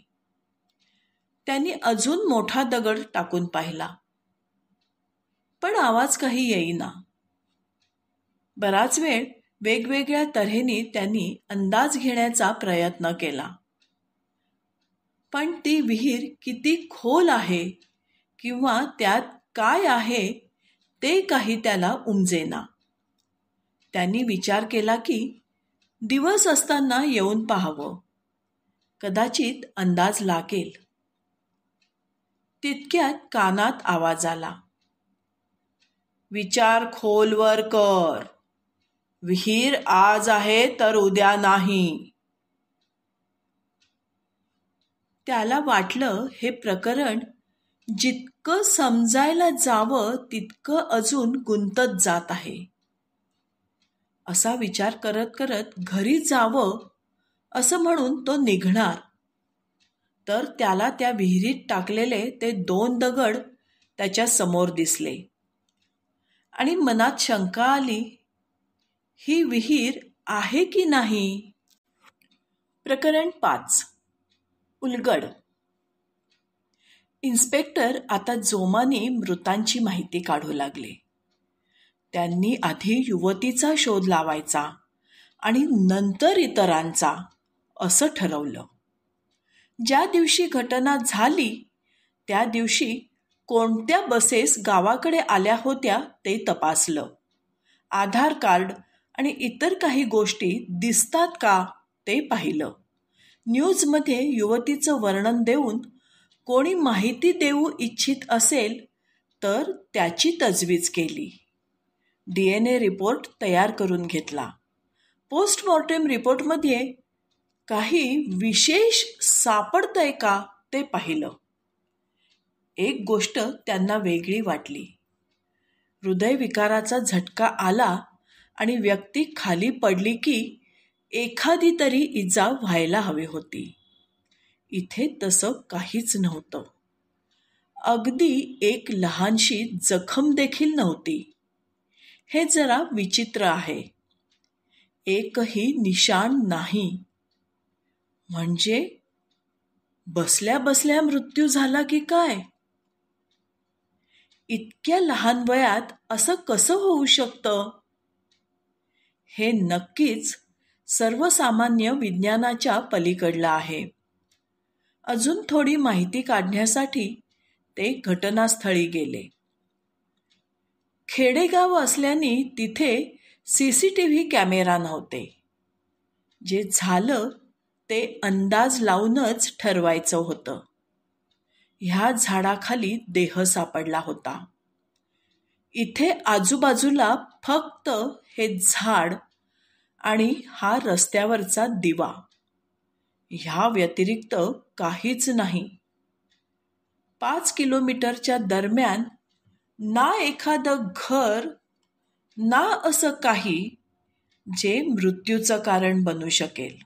त्यांनी अजून मोठा दगड टाकून पाहिला, पण आवाज काही येईना. बराच वेळ वेगवेगळ्या तऱ्हेने त्यांनी अंदाज घेण्याचा प्रयत्न केला, पण ती विहीर किती खोल आहे किंवा त्यात काय आहे ते काही त्याला उमजेना. त्यांनी विचार केला की दिवस असताना येऊन पाहावं, कदाचित अंदाज लागेल. तितक्यात कानात आवाज आला, विचार खोलवर कर. विहीर आज आहे तर उद्या नाही. त्याला वाटलं हे प्रकरण जितकं समजायला जावं तितकं अजून गुंतत जात आहे. असा विचार करत करत घरी जावं असं म्हणून तो निघणार तर त्याला त्या विहिरीत टाकलेले ते 2 दगड त्याच्या समोर दिसले आणि मनात शंका आली, ही विहीर आहे की नाही? प्रकरण 5. उलगड. इन्स्पेक्टर आता जोमाने मृतांची माहिती काढू लागले. त्यांनी आधी युवतीचा शोध लावायचा आणि नंतर इतरांचा असं ठरवलं. ज्या दिवशी घटना झाली त्या दिवशी कोणत्या बसेस गावाकडे आल्या होत्या ते तपासलं. आधार कार्ड आणि इतर काही गोष्टी दिसतात का ते पाहिलं. न्यूजमध्ये युवतीचं वर्णन देऊन कोणी माहिती देऊ इच्छित असेल तर त्याची तजवीज केली. DNA रिपोर्ट तयार करून घेतला. पोस्टमॉर्टेम रिपोर्टमध्ये काही विशेष सापडतंय का ते पाहिलं. एक गोष्ट त्यांना वेगळी वाटली. हृदयविकाराचा झटका आला आणि व्यक्ती खाली पडली की एखादी तरी इजा व्हायला हवी होती. इथे तसं काहीच नव्हतं. अगदी एक लहानशी जखम देखील नव्हती. हे जरा विचित्र आहे. एकही निशाण नाही. म्हणजे बसल्या बसल्या मृत्यू झाला की काय? इतक्या लहान वयात असं कसं होऊ शकतं? हे नक्कीच सर्वसामान्य विज्ञानाच्या पलीकडलं आहे. अजून थोडी माहिती काढण्यासाठी ते घटनास्थळी गेले. खेडेगाव असल्याने तिथे CCTV कॅमेरा नव्हते. जे झालं ते अंदाज लावूनच ठरवायचं होतं. ह्या झाडाखाली देह सापडला होता. इथे आजूबाजूला फक्त हे झाड आणि हा रस्त्यावरचा दिवा, ह्या व्यतिरिक्त काहीच नाही. 5 किलोमीटरच्या दरम्यान ना एखादं घर, ना असं काही जे मृत्यूचं कारण बनू शकेल.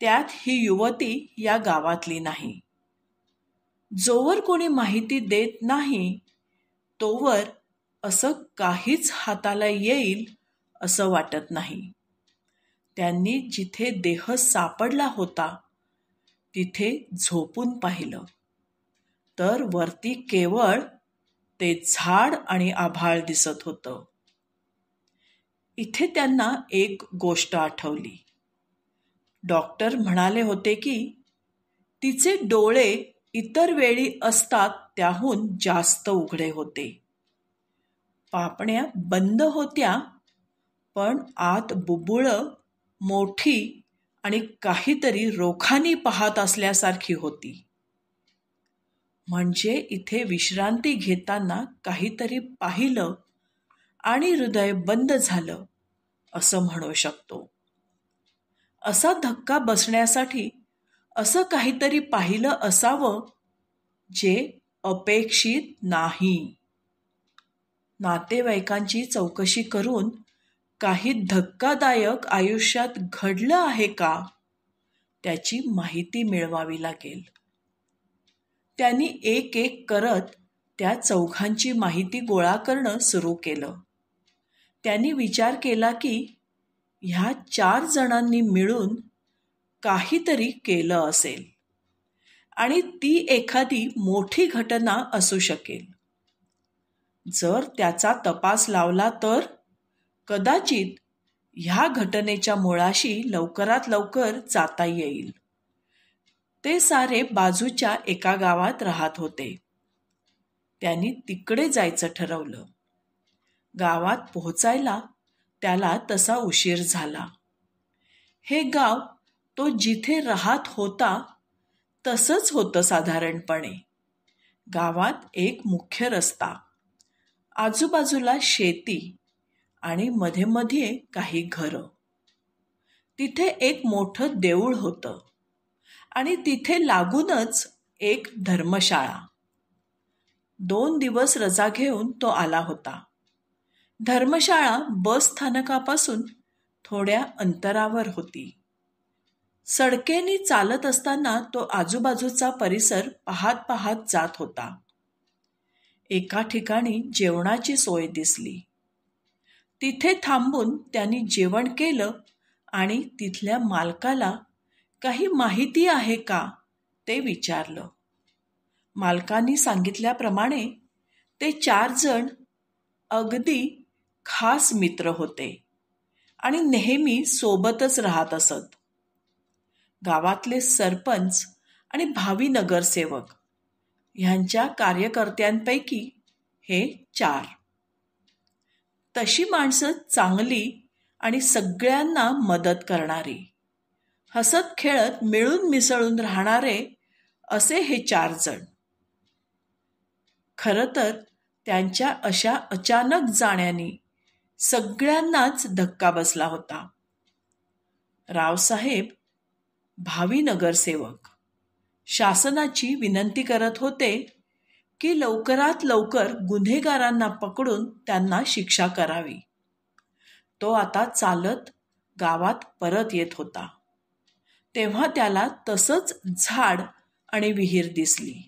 त्यात ही युवती या गावातली नाही. जोवर कोणी माहिती देत नाही तोवर असं काहीच हाताला येईल असं वाटत नाही. त्यांनी जिथे देह सापडला होता तिथे झोपून पाहिलं तर वरती केवळ ते झाड आणि आभाळ दिसत होतं. इथे त्यांना एक गोष्ट आठवली. डॉक्टर म्हणाले होते की तिचे डोळे इतर वेळी असतात त्याहून जास्त उघडे होते. पापण्या बंद होत्या, पण आत बुबुळं मोठी आणि काहीतरी रोखानी पाहत असल्यासारखी होती. म्हणजे इथे विश्रांती घेताना काहीतरी पाहिलं आणि हृदय बंद झालं असं म्हणू शकतो. असा धक्का बसण्यासाठी असं काहीतरी पाहिलं असावं जे अपेक्षित नाही. नातेवाईकांची चौकशी करून काही धक्कादायक आयुष्यात घडलं आहे का त्याची माहिती मिळवावी लागेल. त्यांनी एक एक करत त्या चौघांची माहिती गोळा करणं सुरू केलं. त्यांनी विचार केला की ह्या 4 जणांनी मिळून काहीतरी केलं असेल आणि ती एखादी मोठी घटना असू शकेल. जर त्याचा तपास लावला तर कदाचित ह्या घटनेच्या मुळाशी लवकरात लवकर जाता येईल. ते सारे बाजूच्या एका गावात राहत होते. त्यांनी तिकडे जायचं ठरवलं. गावात पोहोचायला त्याला तसा उशीर झाला. हे गाव तो जिथे राहत होता तसंच होतं साधारणपणे. गावात एक मुख्य रस्ता, आजूबाजूला शेती आणि मध्ये मध्ये काही घरं. तिथे एक मोठं देऊळ होतं आणि तिथे लागूनच एक धर्मशाळा. 2 दिवस रजा घेऊन तो आला होता. धर्मशाळा बस स्थानकापासून थोड्या अंतरावर होती. सडकेने चालत असताना तो आजूबाजूचा परिसर पाहत पाहत जात होता. एका ठिकाणी जेवणाची सोय दिसली. तिथे थांबून त्यांनी जेवण केलं आणि तिथल्या मालकाला काही माहिती आहे का ते विचारलं. मालकांनी सांगितल्याप्रमाणे ते 4 जण अगदी खास मित्र होते आणि नेहमी सोबतच राहत असत. गावातले सरपंच आणि भावी नगरसेवक ह्यांच्या कार्यकर्त्यांपैकी हे 4. तशी माणसं चांगली आणि सगळ्यांना मदत करणारी, हसत खेळत मिळून मिसळून राहणारे असे हे 4 जण. खरं तर त्यांच्या अशा अचानक जाण्याने सगळ्यांनाच धक्का बसला होता. रावसाहेब, भावी नगरसेवक, शासनाची विनंती करत होते की लवकरात लवकर गुन्हेगारांना पकडून त्यांना शिक्षा करावी. तो आता चालत गावात परत येत होता. तेव्हा त्याला तसंच झाड आणि विहीर दिसली,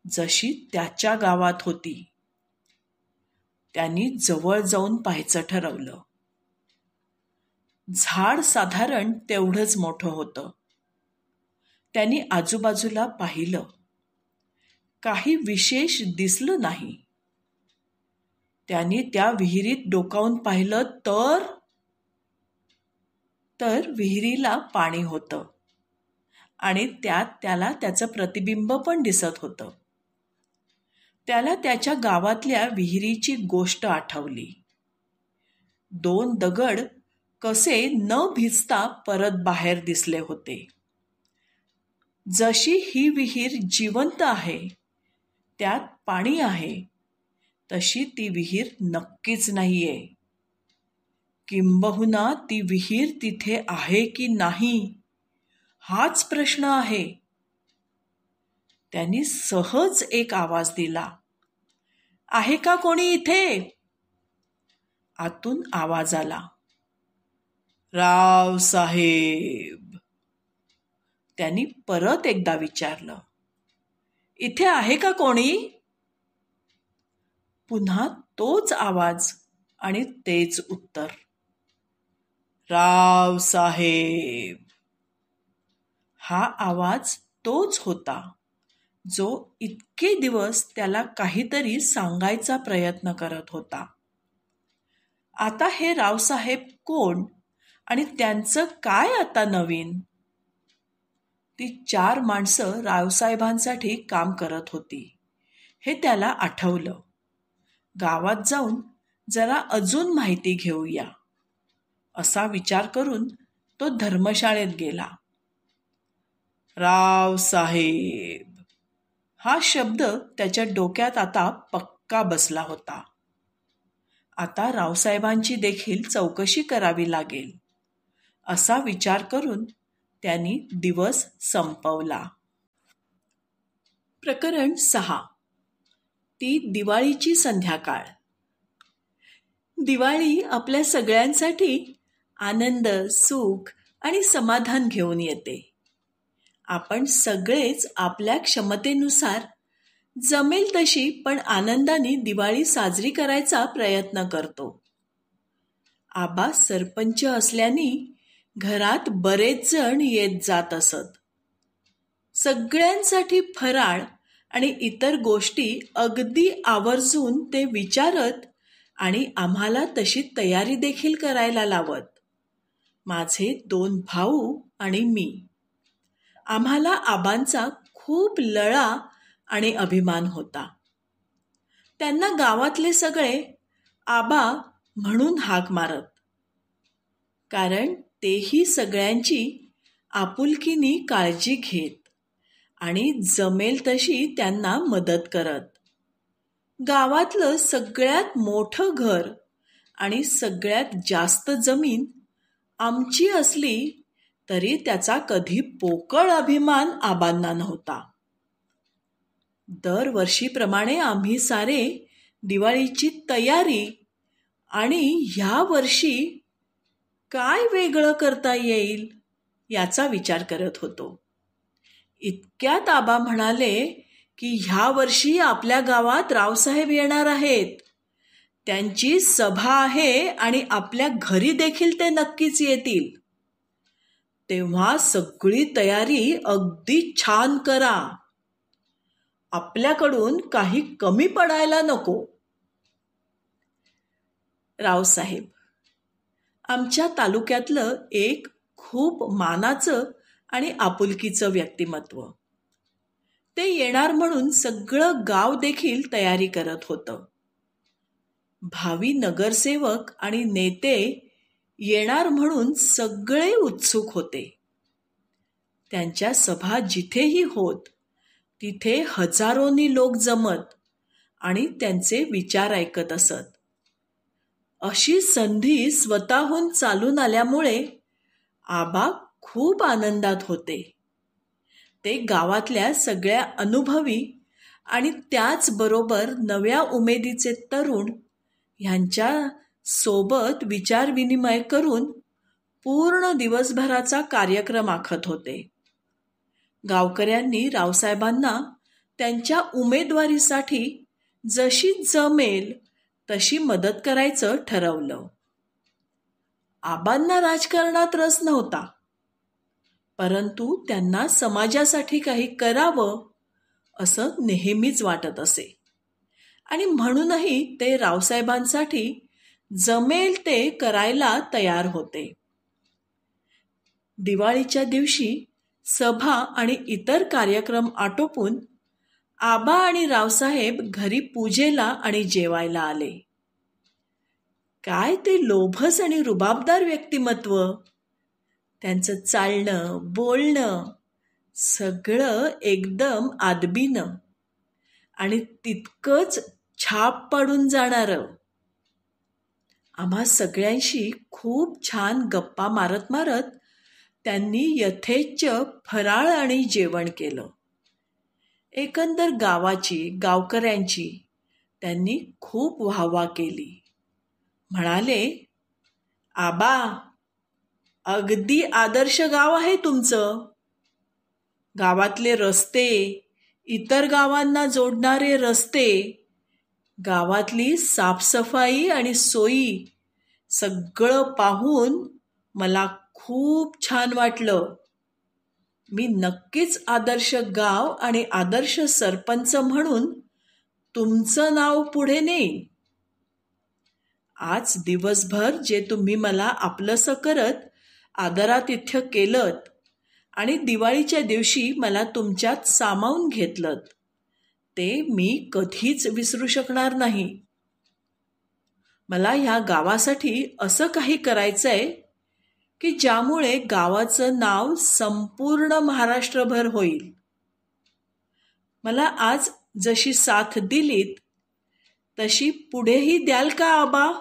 जशी त्याच्या गावात होती. त्यांनी जवळ जाऊन पाहायचं ठरवलं. झाड साधारण तेवढंच मोठं होतं. त्यांनी आजूबाजूला पाहिलं. काही विशेष दिसलं नाही. त्यांनी त्या विहिरीत डोकावून पाहिलं तर विहिरीला पाणी होतं आणि त्यात त्याला त्याचं प्रतिबिंब पण दिसत होतं. त्याला त्याच्या गावातल्या विहिरीची गोष्ट आठवली. 2 दगड कसे न भिजता परत बाहेर दिसले होते. जशी ही विहीर जिवंत आहे, त्यात पाणी आहे, तशी ती विहीर नक्कीच नाहीये. किंबहुना ती विहीर तिथे आहे की नाही, हाच प्रश्न आहे. त्यांनी सहज एक आवाज दिला, आहे का कोणी इथे? आतून आवाज आला, रावसाहेब. त्यांनी परत एकदा विचारलं, इथे आहे का कोणी? पुन्हा तोच आवाज आणि तेच उत्तर, रावसाहेब. हा आवाज तोच होता जो इतके दिवस त्याला काहीतरी सांगायचा प्रयत्न करत होता. आता हे रावसाहेब कोण आणि त्यांचं काय आता नवीन? ती 4 माणसं रावसाहेबांसाठी काम करत होती, हे त्याला आठवलं. गावात जाऊन जरा अजून माहिती घेऊया, असा विचार करून तो धर्मशाळेत गेला. रावसाहेब हा शब्द त्याच्या डोक्यात आता पक्का बसला होता. आता रावसाहेबांची देखील चौकशी करावी लागेल, असा विचार करून त्यांनी दिवस संपवला. प्रकरण 6. ती दिवाळीची संध्याकाळ. दिवाळी आपल्या सगळ्यांसाठी आनंद, सुख आणि समाधान घेऊन येते. आपण सगळेच आपल्या क्षमतेनुसार जमेल तशी पण आनंदाने दिवाळी साजरी करायचा प्रयत्न करतो. आबा सरपंच असल्याने घरात बरेच जण येत जात असत. सगळ्यांसाठी फराळ आणि इतर गोष्टी अगदी आवर्जून ते विचारत आणि आम्हाला तशी तयारी देखील करायला लावत. माझे 2 भाऊ आणि मी. आम्हाला आबांचा खूप लळा आणि अभिमान होता. त्यांना गावातले सगळे आबा म्हणून हाक मारत, कारण तेही सगळ्यांची आपुलकीने काळजी घेत आणि जमेल तशी त्यांना मदत करत. गावातलं सगळ्यात मोठं घर आणि सगळ्यात जास्त जमीन आमची असली तरी त्याचा कधी पोकळ अभिमान आबांना नव्हता. दरवर्षीप्रमाणे आम्ही सारे दिवाळीची तयारी आणि ह्या वर्षी काय वेगळं करता येईल याचा विचार करत होतो. इतक्यात आबा म्हणाले की ह्या वर्षी आपल्या गावात रावसाहेब येणार आहेत. त्यांची सभा आहे आणि आपल्या घरी देखील ते नक्कीच येतील. तेव्हा सगळी तयारी अगदी छान करा. आपल्याकडून काही कमी पडायला नको. रावसाहेब आमच्या तालुक्यातलं एक खूप मानाचं आणि आपुलकीचं व्यक्तिमत्व. ते येणार म्हणून सगळं गाव देखील तयारी करत होतं. भावी नगरसेवक आणि नेते येणार म्हणून सगळे उत्सुक होते. त्यांच्या सभा जिथेही होत तिथे हजारोनी लोक जमत आणि त्यांचे विचार ऐकत असत. अशी संधी स्वतःहून चालून आल्यामुळे आबा खूप आनंदात होते. ते गावातल्या सगळ्या अनुभवी आणि त्याचबरोबर नव्या उमेदीचे तरुण ह्यांच्या सोबत विचारविनिमय करून पूर्ण दिवसभराचा कार्यक्रम आखत होते. गावकऱ्यांनी रावसाहेबांना त्यांच्या उमेदवारीसाठी जशी जमेल तशी मदत करायचं ठरवलं. आबांना राजकारणात रस नव्हता, परंतु त्यांना समाजासाठी काही करावं असं नेहमीच वाटत असे आणि म्हणूनही ते रावसाहेबांसाठी जमेल ते करायला तयार होते. दिवाळीच्या दिवशी सभा आणि इतर कार्यक्रम आटोपून आबा आणि रावसाहेब घरी पूजेला आणि जेवायला आले. काय ते लोभस आणि रुबाबदार व्यक्तिमत्व! त्यांचं चालणं, बोलणं सगळं एकदम आदबीनं आणि तितकंच छाप पाडून जाणारं. आम्हा सगळ्यांशी खूप छान गप्पा मारत मारत त्यांनी यथेच्छ फराळ आणि जेवण केलं. एकंदर गावाची, गावकऱ्यांची त्यांनी खूप वाहवा केली. म्हणाले, आबा, अगदी आदर्श गाव आहे तुमचं. गावातले रस्ते, इतर गावांना जोडणारे रस्ते, गावातली साफसफाई आणि सोयी सगळं पाहून मला खूप छान वाटलं. मी नक्कीच आदर्श गाव आणि आदर्श सरपंच म्हणून तुमचं नाव पुढे नेईन. आज दिवसभर जे तुम्ही मला आपलंसं करत आदरातिथ्य केलंत आणि दिवाळीच्या दिवशी मला तुमच्यात सामावून घेतलंत, ते मी कधीच विसरू शकणार नाही. मला ह्या गावासाठी असं काही करायचंय की ज्यामुळे गावाचं नाव संपूर्ण महाराष्ट्रभर होईल. मला आज जशी साथ दिलीत तशी पुढेही द्याल का आबा?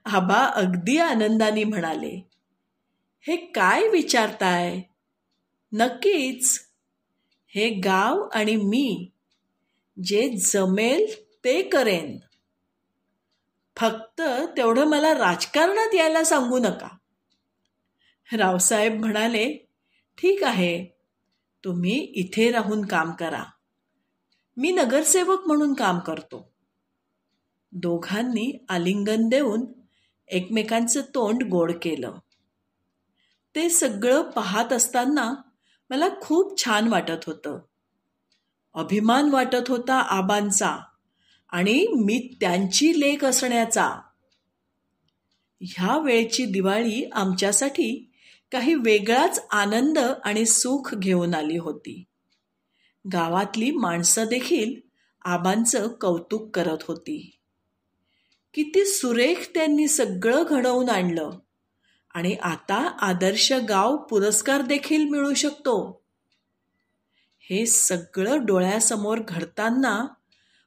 आबा अगदी आनंदाने म्हणाले, हे काय विचारताय? नक्कीच. हे गाव आणि मी जे जमेल ते करेन. फक्त तेवढं मला राजकारणात यायला सांगू नका. रावसाहेब म्हणाले, ठीक आहे, तुम्ही इथे राहून काम करा. मी नगरसेवक म्हणून काम करतो. दोघांनी आलिंगन देऊन एकमेकांचं तोंड गोड केलं. ते सगळं पाहत असताना मला खूप छान वाटत होतं. अभिमान वाटत होता आबांचा आणि मी त्यांची लेक असण्याचा. ह्या वेळची दिवाळी आमच्यासाठी काही वेगळाच आनंद आणि सुख घेऊन आली होती. गावातली माणसं देखील आबांचं कौतुक करत होती. किती सुरेख त्यांनी सगळं घडवून आणलं आणि आता आदर्श गाव पुरस्कार देखील मिळू शकतो. हे सगळं डोळ्यासमोर घडताना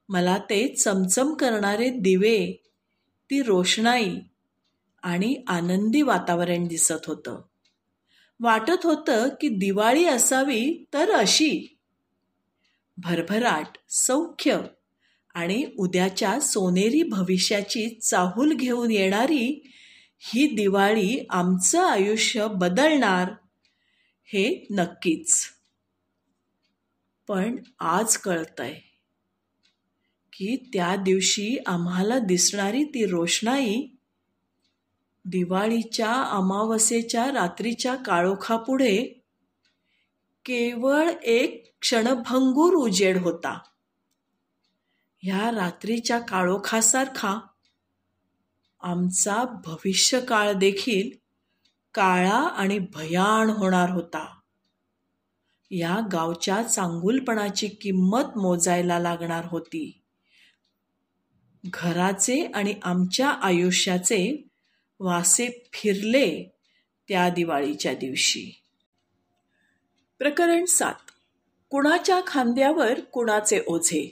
मला ते चमचम करणारे दिवे, ती रोषणाई आणि आनंदी वातावरण दिसत होतं. वाटत होतं की दिवाळी असावी तर अशी. भरभराट, सौख्य आणि उद्याच्या सोनेरी भविष्याची चाहूल घेऊन येणारी ही दिवाळी आमचं आयुष्य बदलणार हे नक्कीच. पण आज कळतंय की त्या दिवशी आम्हाला दिसणारी ती रोषणाई दिवाळीच्या अमावस्येच्या रात्रीच्या काळोखापुढे केवळ एक क्षणभंगूर उजेड होता. ह्या रात्रीच्या काळोखासारखा आमचा भविष्यकाळ देखील काळा आणि भयाण होणार होता. या गावच्या चांगुलपणाची किंमत मोजायला लागणार होती. घराचे आणि आमच्या आयुष्याचे वासे फिरले त्या दिवाळीच्या दिवशी. प्रकरण 7. कुणाच्या खांद्यावर कुणाचे ओझे.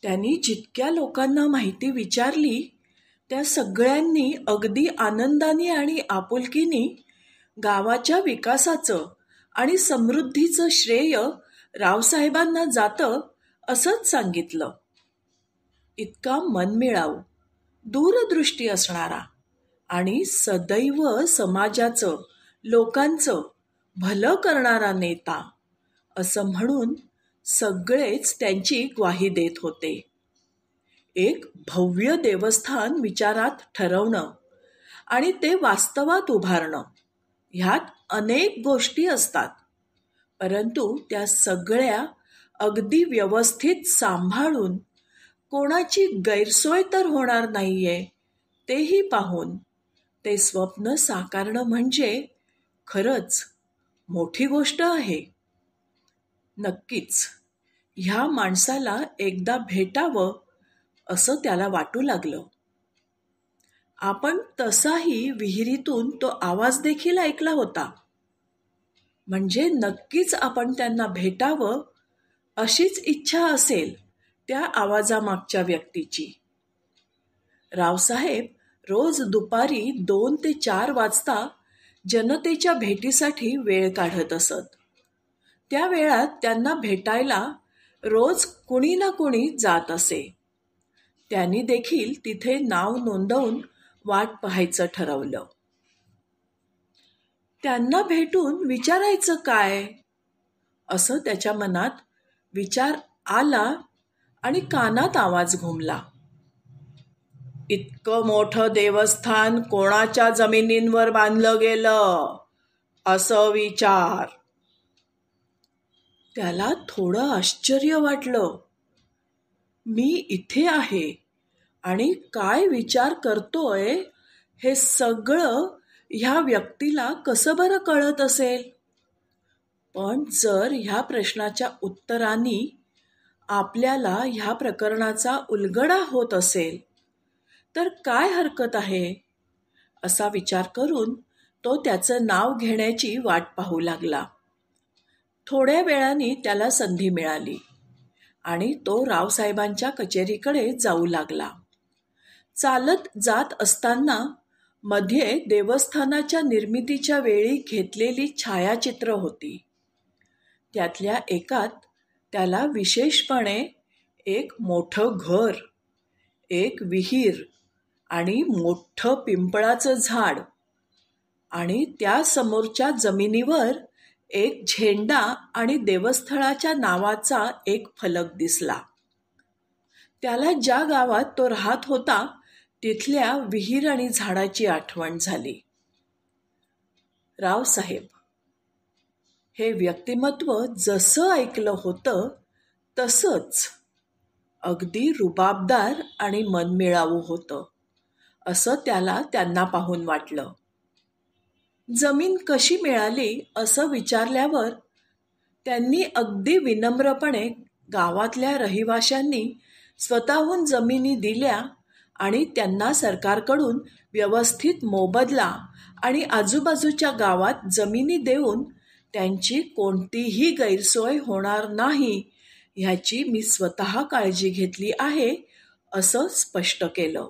त्यांनी जितक्या लोकांना माहिती विचारली त्या सगळ्यांनी अगदी आनंदाने आणि आपुलकीने गावाच्या विकासाचं आणि समृद्धीचं श्रेय रावसाहेबांना जातं असंच सांगितलं. इतका मनमिळाऊ, दूरदृष्टी असणारा आणि सदैव समाजाचं, लोकांचं भलं करणारा नेता असं म्हणून सगळेच त्यांची ग्वाही देत होते. एक भव्य देवस्थान विचारात ठरवणं आणि ते वास्तवात उभारणं ह्यात अनेक गोष्टी असतात, परंतु त्या सगळ्या अगदी व्यवस्थित सांभाळून कोणाची गैरसोय तर होणार नाहीये तेही पाहून ते स्वप्न साकारणं म्हणजे खरंच मोठी गोष्ट आहे. नक्कीच ह्या माणसाला एकदा भेटावं असं त्याला वाटू लागलं. आपण तसाही विहिरीतून तो आवाज देखील ऐकला होता. म्हणजे नक्कीच आपण त्यांना भेटावं अशीच इच्छा असेल त्या आवाजामागच्या व्यक्तीची. रावसाहेब रोज दुपारी 2 ते 4 वाजता जनतेच्या भेटीसाठी वेळ काढत असत. त्या वेळात त्यांना भेटायला रोज कुणी ना कुणी जात असे. त्यांनी देखील तिथे नाव नोंदवून वाट पाहायचं ठरवलं. त्यांना भेटून विचारायचं काय असं त्याच्या मनात विचार आला आणि कानात आवाज घुमला. इतकं मोठं देवस्थान कोणाच्या जमिनींवर बांधलं गेलं असं विचार. त्याला थोडं आश्चर्य वाटलं. मी इथे आहे आणि काय विचार करतोय हे सगळं ह्या व्यक्तीला कसं बरं कळत असेल. पण जर ह्या प्रश्नाच्या उत्तरांनी आपल्याला ह्या प्रकरणाचा उलगडा होत असेल तर काय हरकत आहे असा विचार करून तो त्याचं नाव घेण्याची वाट पाहू लागला. थोड्या वेळाने त्याला संधी मिळाली आणि तो रावसाहेबांच्या कचेरीकडे जाऊ लागला. चालत जात असताना मध्ये देवस्थानाच्या निर्मितीच्या वेळी घेतलेली छायाचित्र होती. त्यातल्या एकात त्याला विशेषपणे एक मोठं घर, एक विहीर आणि मोठं पिंपळाचं झाड आणि त्या समोरच्या जमिनीवर एक झेंडा आणि देवस्थळाच्या नावाचा एक फलक दिसला. त्याला ज्या गावात तो राहत होता तिथल्या विहीर आणि झाडाची आठवण झाली. रावसाहेब हे व्यक्तिमत्व जसं ऐकलं होतं तसंच अगदी रुबाबदार आणि मनमिळावू होतं असं त्यांना पाहून वाटलं. जमीन कशी मिळाली असं विचारल्यावर त्यांनी अगदी विनम्रपणे गावातल्या रहिवाशांनी स्वतःहून जमिनी दिल्या आणि त्यांना सरकारकडून व्यवस्थित मोबदला आणि आजूबाजूच्या गावात जमिनी देऊन त्यांची कोणतीही गैरसोय होणार नाही ह्याची मी स्वतः काळजी घेतली आहे असं स्पष्ट केलं.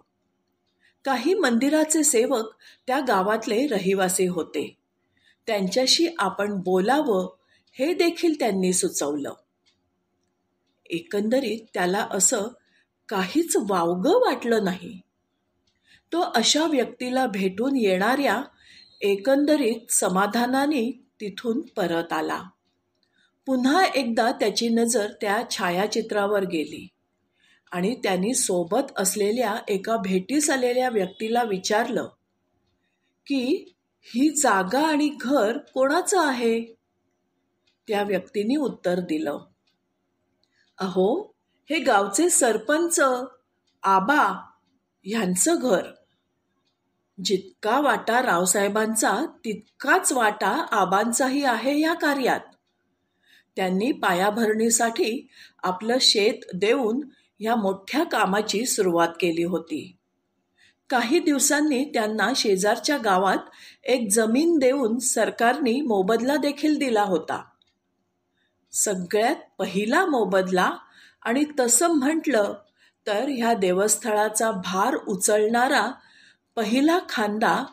काही मंदिराचे सेवक त्या गावातले रहिवासी होते. त्यांच्याशी आपण बोलावं हे देखील त्यांनी सुचवलं. एकंदरीत त्याला असं काहीच वावगं वाटलं नाही. तो अशा व्यक्तीला भेटून येणाऱ्या एकंदरीत समाधानाने तिथून परत आला. पुन्हा एकदा त्याची नजर त्या छायाचित्रावर गेली आणि त्यांनी सोबत असलेल्या एका भेटीस आलेल्या व्यक्तीला विचारलं की ही जागा आणि घर कोणाचं आहे. त्या व्यक्तीने उत्तर दिलं, अहो हे गावचे सरपंच आबा ह्यांचं घर. जितका वाटा रावसाहेबांचा तितकाच वाटा आबांचाही आहे ह्या कार्यात. त्यांनी पायाभरणीसाठी आपलं शेत देऊन ह्या मोठ्या कामाची सुरुवात केली होती. काही दिवसांनी त्यांना शेजारच्या गावात एक जमीन देऊन सरकारने मोबदला देखील दिला होता. सगळ्यात पहिला मोबदला आणि तसं म्हटलं तर ह्या देवस्थळाचा भार उचलणारा पहिला खांदा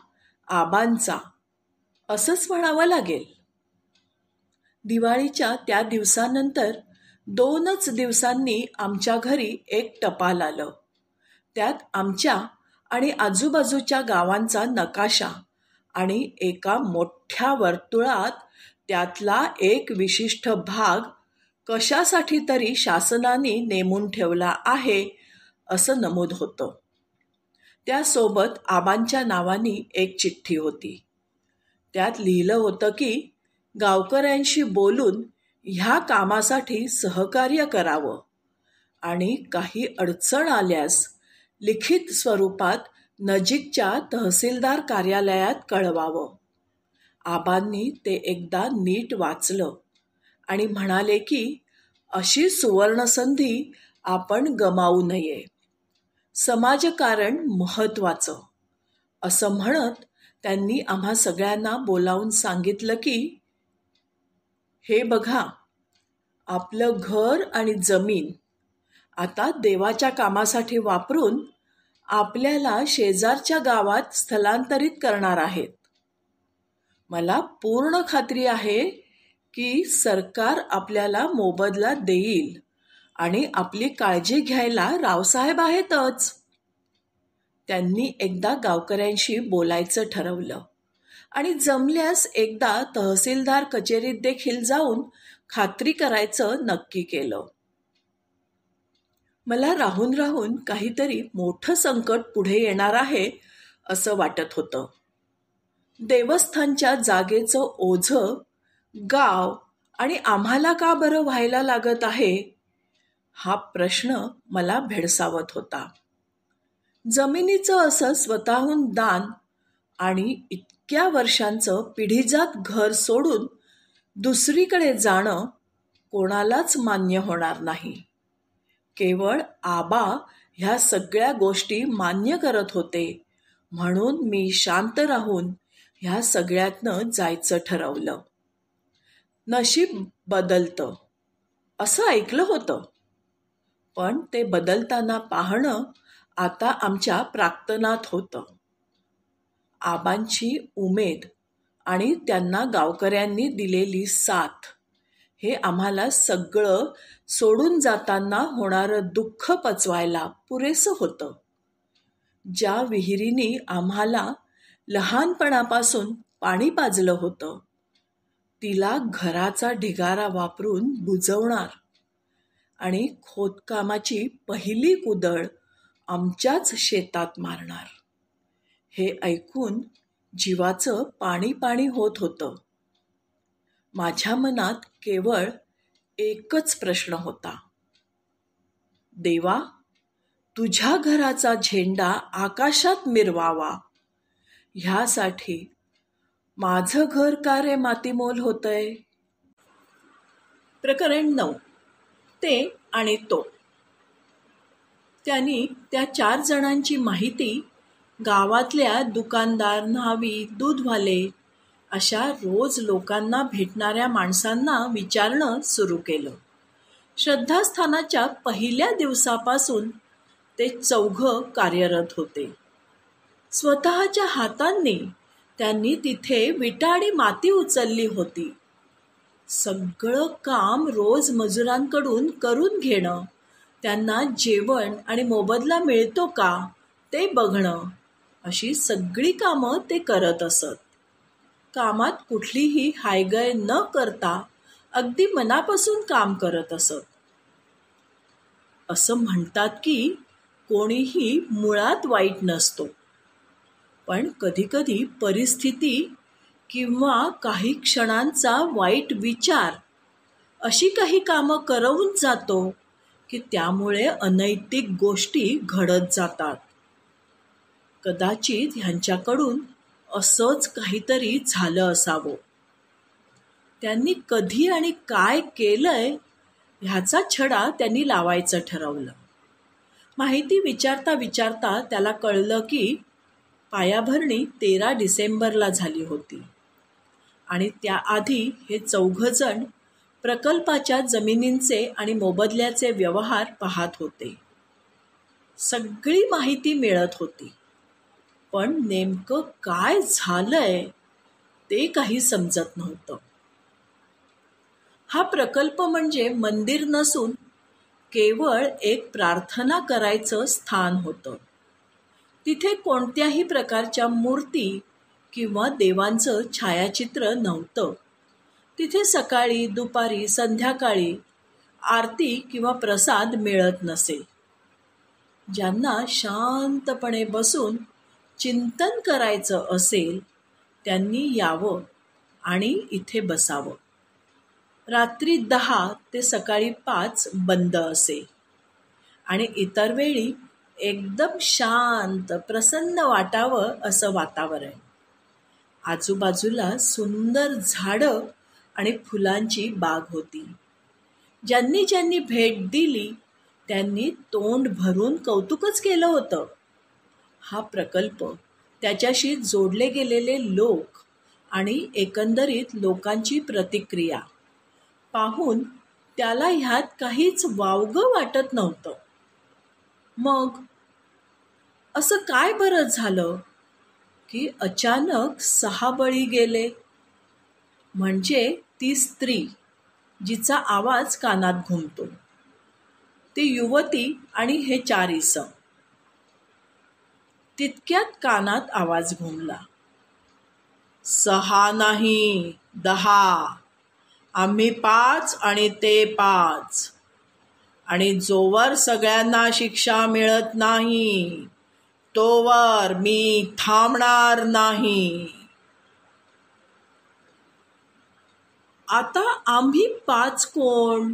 आबांचा असंच म्हणावं लागेल. दिवाळीच्या त्या दिवसानंतर 2च दिवसांनी आमच्या घरी एक टपाल आलं. त्यात आमच्या आणि आजूबाजूच्या गावांचा नकाशा आणि एका मोठ्या वर्तुळात त्यातला एक विशिष्ट भाग कशासाठी तरी शासनाने नेमून ठेवला आहे असं नमूद होतं. त्यासोबत आबांच्या नावानी एक चिठ्ठी होती. त्यात लिहिलं होतं की गावकऱ्यांशी बोलून ह्या कामासाठी सहकार्य करावं आणि काही अडचण आल्यास लिखित स्वरूपात नजीकच्या तहसीलदार कार्यालयात कळवावं. आबांनी ते एकदा नीट वाचलं आणि म्हणाले की अशी सुवर्णसंधी आपण गमावू नये. समाजकारण महत्वाचं असं म्हणत त्यांनी आम्हा सगळ्यांना बोलावून सांगितलं की हे बघा, आपलं घर आणि जमीन आता देवाच्या कामासाठी वापरून आपल्याला शेजारच्या गावात स्थलांतरित करणार आहेत. मला पूर्ण खात्री आहे की सरकार आपल्याला मोबदला देईल आणि आपली काळजी घ्यायला रावसाहेब आहेतच. त्यांनी एकदा गावकऱ्यांशी बोलायचं ठरवलं आणि जमल्यास एकदा तहसीलदार कचेरीत देखील जाऊन खात्री करायचं नक्की केलं. मला राहून राहून काहीतरी मोठं संकट पुढे येणार आहे असं वाटत होतं. देवस्थानच्या जागेचं ओझं गाव आणि आम्हाला का बरं व्हायला लागत आहे, हा प्रश्न मला भेडसावत होता. जमिनीचं असं स्वतःहून दान आणि इतक्या वर्षांचं पिढीजात घर सोडून दुसरीकडे जाणं कोणालाच मान्य होणार नाही. केवळ आबा ह्या सगळ्या गोष्टी मान्य करत होते म्हणून मी शांत राहून ह्या सगळ्यातनं जायचं ठरवलं. नशीब बदलतं असं ऐकलं होतं, पण ते बदलताना पाहणं आता आमच्या प्राक्तनात होतं. आबांची उमेद आणि त्यांना गावकऱ्यांनी दिलेली साथ हे आम्हाला सगळं सोडून जाताना होणारं दुःख पचवायला पुरेसं होतं. ज्या विहिरीने आम्हाला लहानपणापासून पाणी पाजलं होतं तिला घराचा ढिगारा वापरून बुजवणार आणि खोदकामाची पहिली कुदळ आमच्याच शेतात मारणार, हे ऐकून जीवाचं पाणी पाणी होत होतं. माझ्या मनात केवळ एकच प्रश्न होता, देवा, तुझ्या घराचा झेंडा आकाशात मिरवावा ह्यासाठी माझं घर का रे मातीमोल होतंय. प्रकरण 9. ते आणि तो. त्यांनी त्या 4 जणांची माहिती गावातल्या दुकानदार, न्हावी, दूधवाले अशा रोज लोकांना भेटणाऱ्या माणसांना विचारणं सुरू केलं. श्रद्धास्थानाच्या पहिल्या दिवसापासून ते 4 कार्यरत होते. स्वतःच्या हातांनी त्यांनी तिथे विटा आणि माती उचलली होती. सगळं काम रोज मजुरांकडून करून घेणं, त्यांना जेवण आणि मोबदला मिळतो का ते बघणं, अशी सगळी कामं ते करत असत. कामात कुठलीही हायगय न करता अगदी मनापासून काम करत असत. असं म्हणतात की कोणीही मुळात वाईट नसतो, पण कधीकधी परिस्थिती किंवा काही क्षणांचा वाईट विचार अशी काही कामं करवून जातो की त्यामुळे अनैतिक गोष्टी घडत जातात. कदाचित ह्यांच्याकडून असंच काहीतरी झालं असावं. त्यांनी कधी आणि काय केलंय ह्याचा छडा त्यांनी लावायचं ठरवलं. माहिती विचारता विचारता त्याला कळलं की पायाभरणी 13 डिसेंबरला झाली होती आणि त्याआधी हे 4 जण प्रकल्पाच्या जमिनींचे आणि मोबदल्याचे व्यवहार पाहत होते. सगळी माहिती मिळत होती, पण नेमकं काय झालंय ते काही समजत नव्हतं. हा प्रकल्प म्हणजे मंदिर नसून केवळ एक प्रार्थना करायचं स्थान होतं. तिथे कोणत्याही प्रकारच्या मूर्ती किंवा देवांचं छायाचित्र नव्हतं. तिथे सकाळी, दुपारी, संध्याकाळी आरती किंवा प्रसाद मिळत नसे. ज्यांना शांतपणे बसून चिंतन करायचं असेल त्यांनी यावं आणि इथे बसावं. रात्री 10 ते सकाळी 5 बंद असे आणि इतर वेळी एकदम शांत, प्रसन्न वाटावं असं वातावरण. आजूबाजूला सुंदर झाडं आणि फुलांची बाग होती. ज्यांनी ज्यांनी भेट दिली त्यांनी तोंड भरून कौतुकच केलं होतं. हा प्रकल्प, त्याच्याशी जोडले गेलेले लोक आणि एकंदरीत लोकांची प्रतिक्रिया पाहून त्याला ह्यात काहीच वावगं वाटत नव्हतं. मग असं काय बरं झालं की अचानक 6 बळी गेले? म्हणजे ती स्त्री जिचा आवाज कानात घुमतो, ती युवती आणि हे 4 इसम. तितक्यात कानात आवाज घुमला, 6 नाही 10. आम्ही 5 आणि ते 5. आणि जोवर सगळ्यांना शिक्षा मिळत नाही तोवर मी थांबणार नाही. आता आम्ही 5 कोण?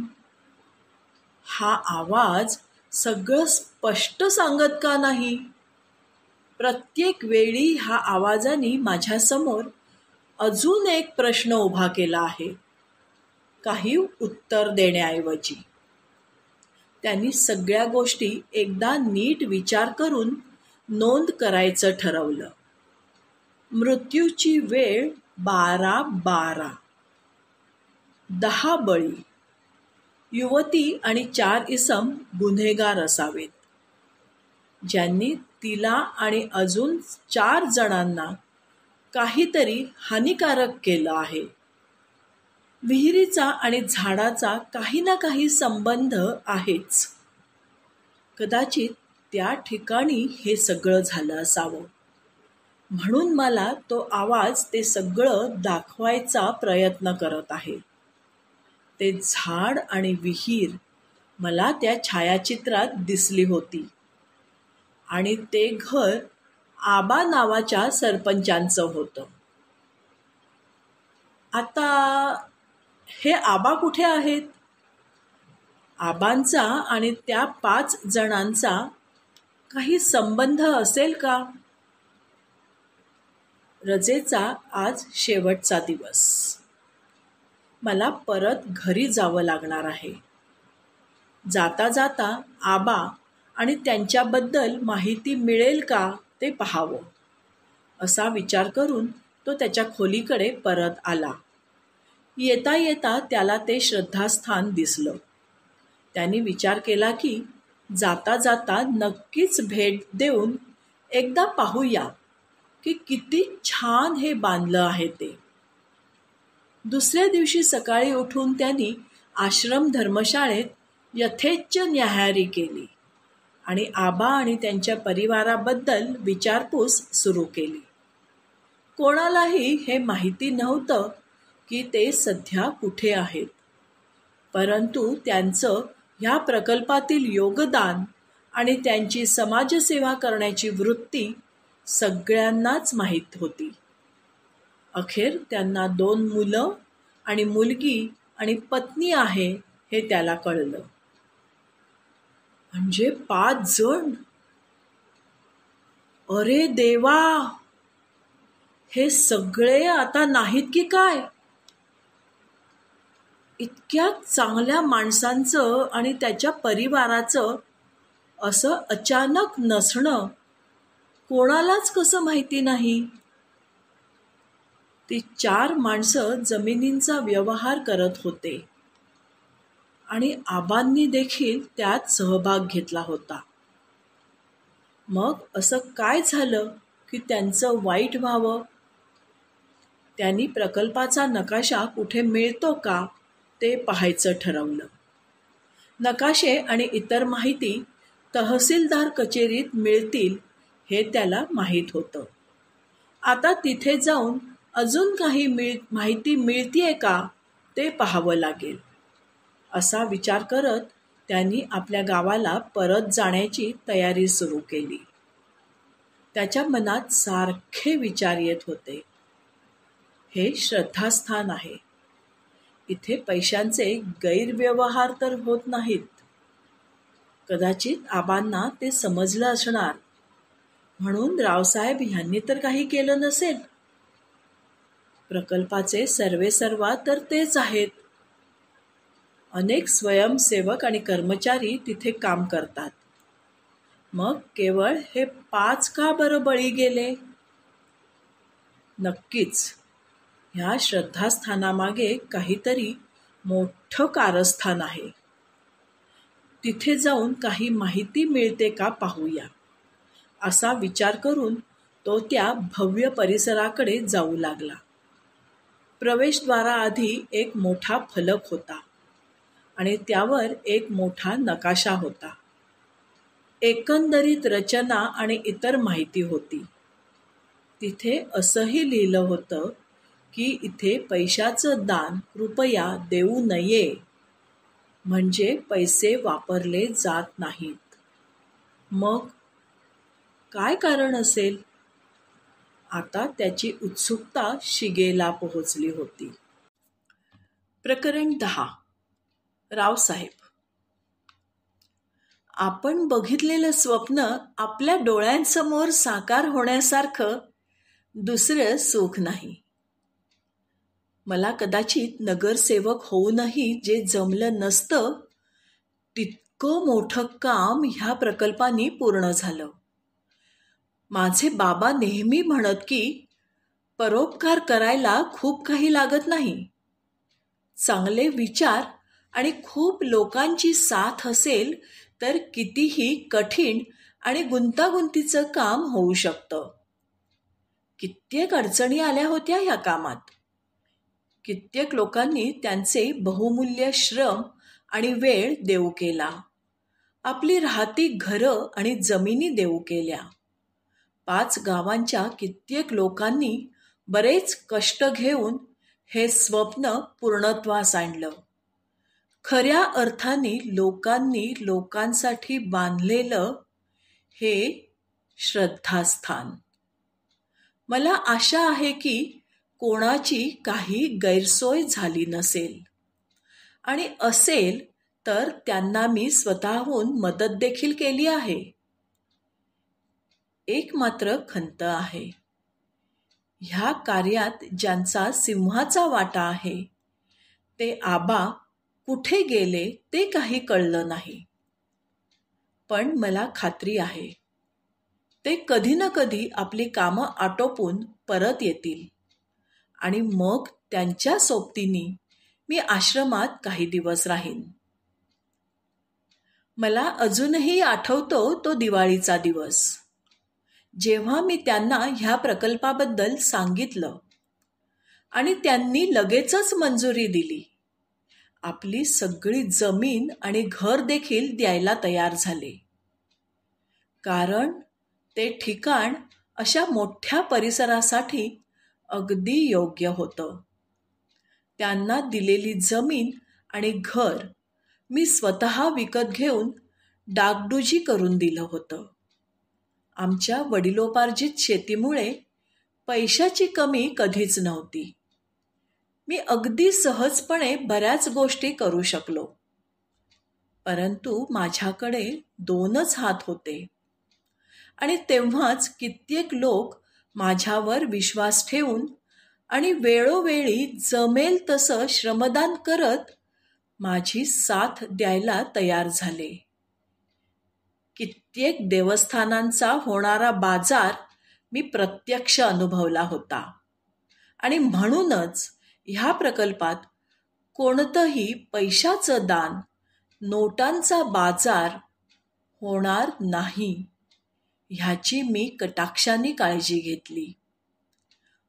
हा आवाज सगळं स्पष्ट सांगत का नाही? प्रत्येक वेळी ह्या आवाजाने माझ्यासमोर अजून एक प्रश्न उभा केला आहे, काही उत्तर देण्याऐवजी. त्यांनी सगळ्या गोष्टी एकदा नीट विचार करून नोंद करायचं ठरवलं. मृत्यूची वेळ 12:12. 10 बळी. युवती आणि 4 इसम गुन्हेगार असावेत, ज्यांनी तिला आणि अजून 4 जणांना काहीतरी हानिकारक केलं आहे. विहिरीचा आणि झाडाचा काही ना काही संबंध आहेच. कदाचित त्या ठिकाणी हे सगळं झालं असावं. म्हणून मला तो आवाज ते सगळं दाखवायचा प्रयत्न करत आहे. ते झाड आणि विहीर मला त्या छायाचित्रात दिसली होती आणि ते घर आबा नावाच्या सरपंचांचं होतं. आता हे आबा कुठे आहेत? आबांचा आणि त्या 5 जणांचा काही संबंध असेल का? रजेचा आज शेवटचा दिवस. मला परत घरी जावं लागणार आहे. जाता जाता आबा आणि त्यांच्याबद्दल माहिती मिळेल का ते पाहावं, असा विचार करून तो त्याच्या खोलीकडे परत आला. येता येता त्याला ते श्रद्धास्थान दिसलं. त्यांनी विचार केला की जाता जाता नक्कीच भेट देऊन एकदा पाहूया की किती छान हे बांधलं आहे ते. दुसऱ्या दिवशी सकाळी उठून त्यांनी आश्रम धर्मशाळेत यथेच्छ न्याहारी केली आणि आबा आणि त्यांच्या परिवाराबद्दल विचारपूस सुरू केली. कोणालाही हे माहिती नव्हतं की ते सध्या कुठे आहेत, परंतु त्यांचं ह्या प्रकल्पातील योगदान आणि त्यांची समाजसेवा करण्याची वृत्ती सगळ्यांनाच माहीत होती. अखेर त्यांना 2 मुलं आणि मुलगी आणि पत्नी आहे हे त्याला कळलं. म्हणजे 5 जण. अरे देवा, हे सगळे आता नाहीत की काय? इतक्या चांगल्या माणसांचं आणि त्याच्या परिवाराचं असं अचानक नसणं कोणालाच कसं माहिती नाही? ती 4 माणसं जमिनींचा व्यवहार करत होते. आणि आबांनी देखील त्यात सहभाग घेतला होता. मग असं काय झालं की त्यांचं वाईट व्हावं? त्यांनी प्रकल्पाचा नकाशा कुठे मिळतो का ते पाहायचं ठरवलं. नकाशे आणि इतर माहिती तहसीलदार कचेरीत मिळतील हे त्याला माहीत होतं. आता तिथे जाऊन अजून काही माहिती मिळतीये का ते पाहावं लागेल. असा विचार करत त्यांनी आपल्या गावाला परत जाण्याची तयारी सुरू केली. त्याच्या मनात सारखे विचार येत होते. हे श्रद्धास्थान आहे. इथे पैशांचे गैरव्यवहार तर होत नाहीत. कदाचित आबांना ते समजलं असणार, म्हणून रावसाहेब यांनी तर काही केलं नसेल. प्रकल्पाचे सर्वेसर्वा तर तेच आहेत. अनेक स्वयंसेवक आणि कर्मचारी तिथे काम करतात. मग केवळ हे 5 का बरं बळी गेले? नक्कीच ह्या श्रद्धास्थानामागे काहीतरी मोठं कारस्थान आहे. तिथे जाऊन काही माहिती मिळते का पाहूया, असा विचार करून तो त्या भव्य परिसराकडे जाऊ लागला. प्रवेशद्वाराआधी एक मोठा फलक होता आणि त्यावर एक मोठा नकाशा होता. एकंदरीत रचना आणि इतर माहिती होती. तिथे असंही लिहिलं होतं की इथे पैशाचं दान कृपया देऊ नये, म्हणजे पैसे वापरले जात नाहीत. मग काय कारण असेल? आता त्याची उत्सुकता शिगेला पोहोचली होती. प्रकरण 10. रावसाहेब. आपण बघितलेलं स्वप्न आपल्या डोळ्यांसमोर साकार होण्यासारखं दुसरं सुख नाही. मला कदाचित नगरसेवक होऊनही जे जमलं नसतं, तितकं मोठं काम ह्या प्रकल्पाने पूर्ण झालं. माझे बाबा नेहमी म्हणत की परोपकार करायला खूप काही लागत नाही. चांगले विचार आणि खूप लोकांची साथ असेल तर कितीही कठीण आणि गुंतागुंतीचं काम होऊ शकतं. कित्येक अडचणी आल्या होत्या ह्या कामात. कित्येक लोकांनी त्यांचे बहुमूल्य श्रम आणि वेळ देऊ केला. आपली राहती घरं आणि जमिनी देऊ केल्या. 5 गावांच्या कित्येक लोकांनी बरेच कष्ट घेऊन हे स्वप्न पूर्णत्वास आणलं. खऱ्या अर्थाने लोकांनी लोकांसाठी बांधलेलं हे श्रद्धास्थान. मला आशा आहे की कोणाची काही गैरसोय झाली नसेल, आणि असेल तर त्यांना मी स्वतःहून मदत देखील केली आहे. एक मात्र खंत आहे. ह्या कार्यात ज्यांचा सिंहाचा वाटा आहे ते आबा कुठे गेले ते काही कळलं नाही. पण मला खात्री आहे ते कधी ना कधी आपली कामं आटोपून परत येतील, आणि मग त्यांच्या सोबतीने मी आश्रमात काही दिवस राहीन. मला अजूनही आठवतो तो दिवाळीचा दिवस, जेव्हा मी त्यांना ह्या प्रकल्पाबद्दल सांगितलं आणि त्यांनी लगेचच मंजुरी दिली. आपली सगळी जमीन आणि घर देखील द्यायला तयार झाले. कारण ते ठिकाण अशा मोठ्या परिसरासाठी अगदी योग्य होतं. त्यांना दिलेली जमीन आणि घर मी स्वतः विकत घेऊन डागडुजी करून दिलं होतं. आमच्या वडिलोपार्जित शेतीमुळे पैशाची कमी कधीच नव्हती. मी अगदी सहजपणे बऱ्याच गोष्टी करू शकलो. परंतु माझ्याकडे 2च हात होते, आणि तेव्हाच कित्येक लोक माझ्यावर विश्वास ठेवून आणि वेळोवेळी जमेल तसं श्रमदान करत माझी साथ द्यायला तयार झाले. कित्येक देवस्थानांचा होणारा बाजार मी प्रत्यक्ष अनुभवला होता, आणि म्हणूनच ह्या प्रकल्पात कोणतंही पैशाचं दान नोटांचा बाजार होणार नाही ह्याची मी कटाक्षाने काळजी घेतली.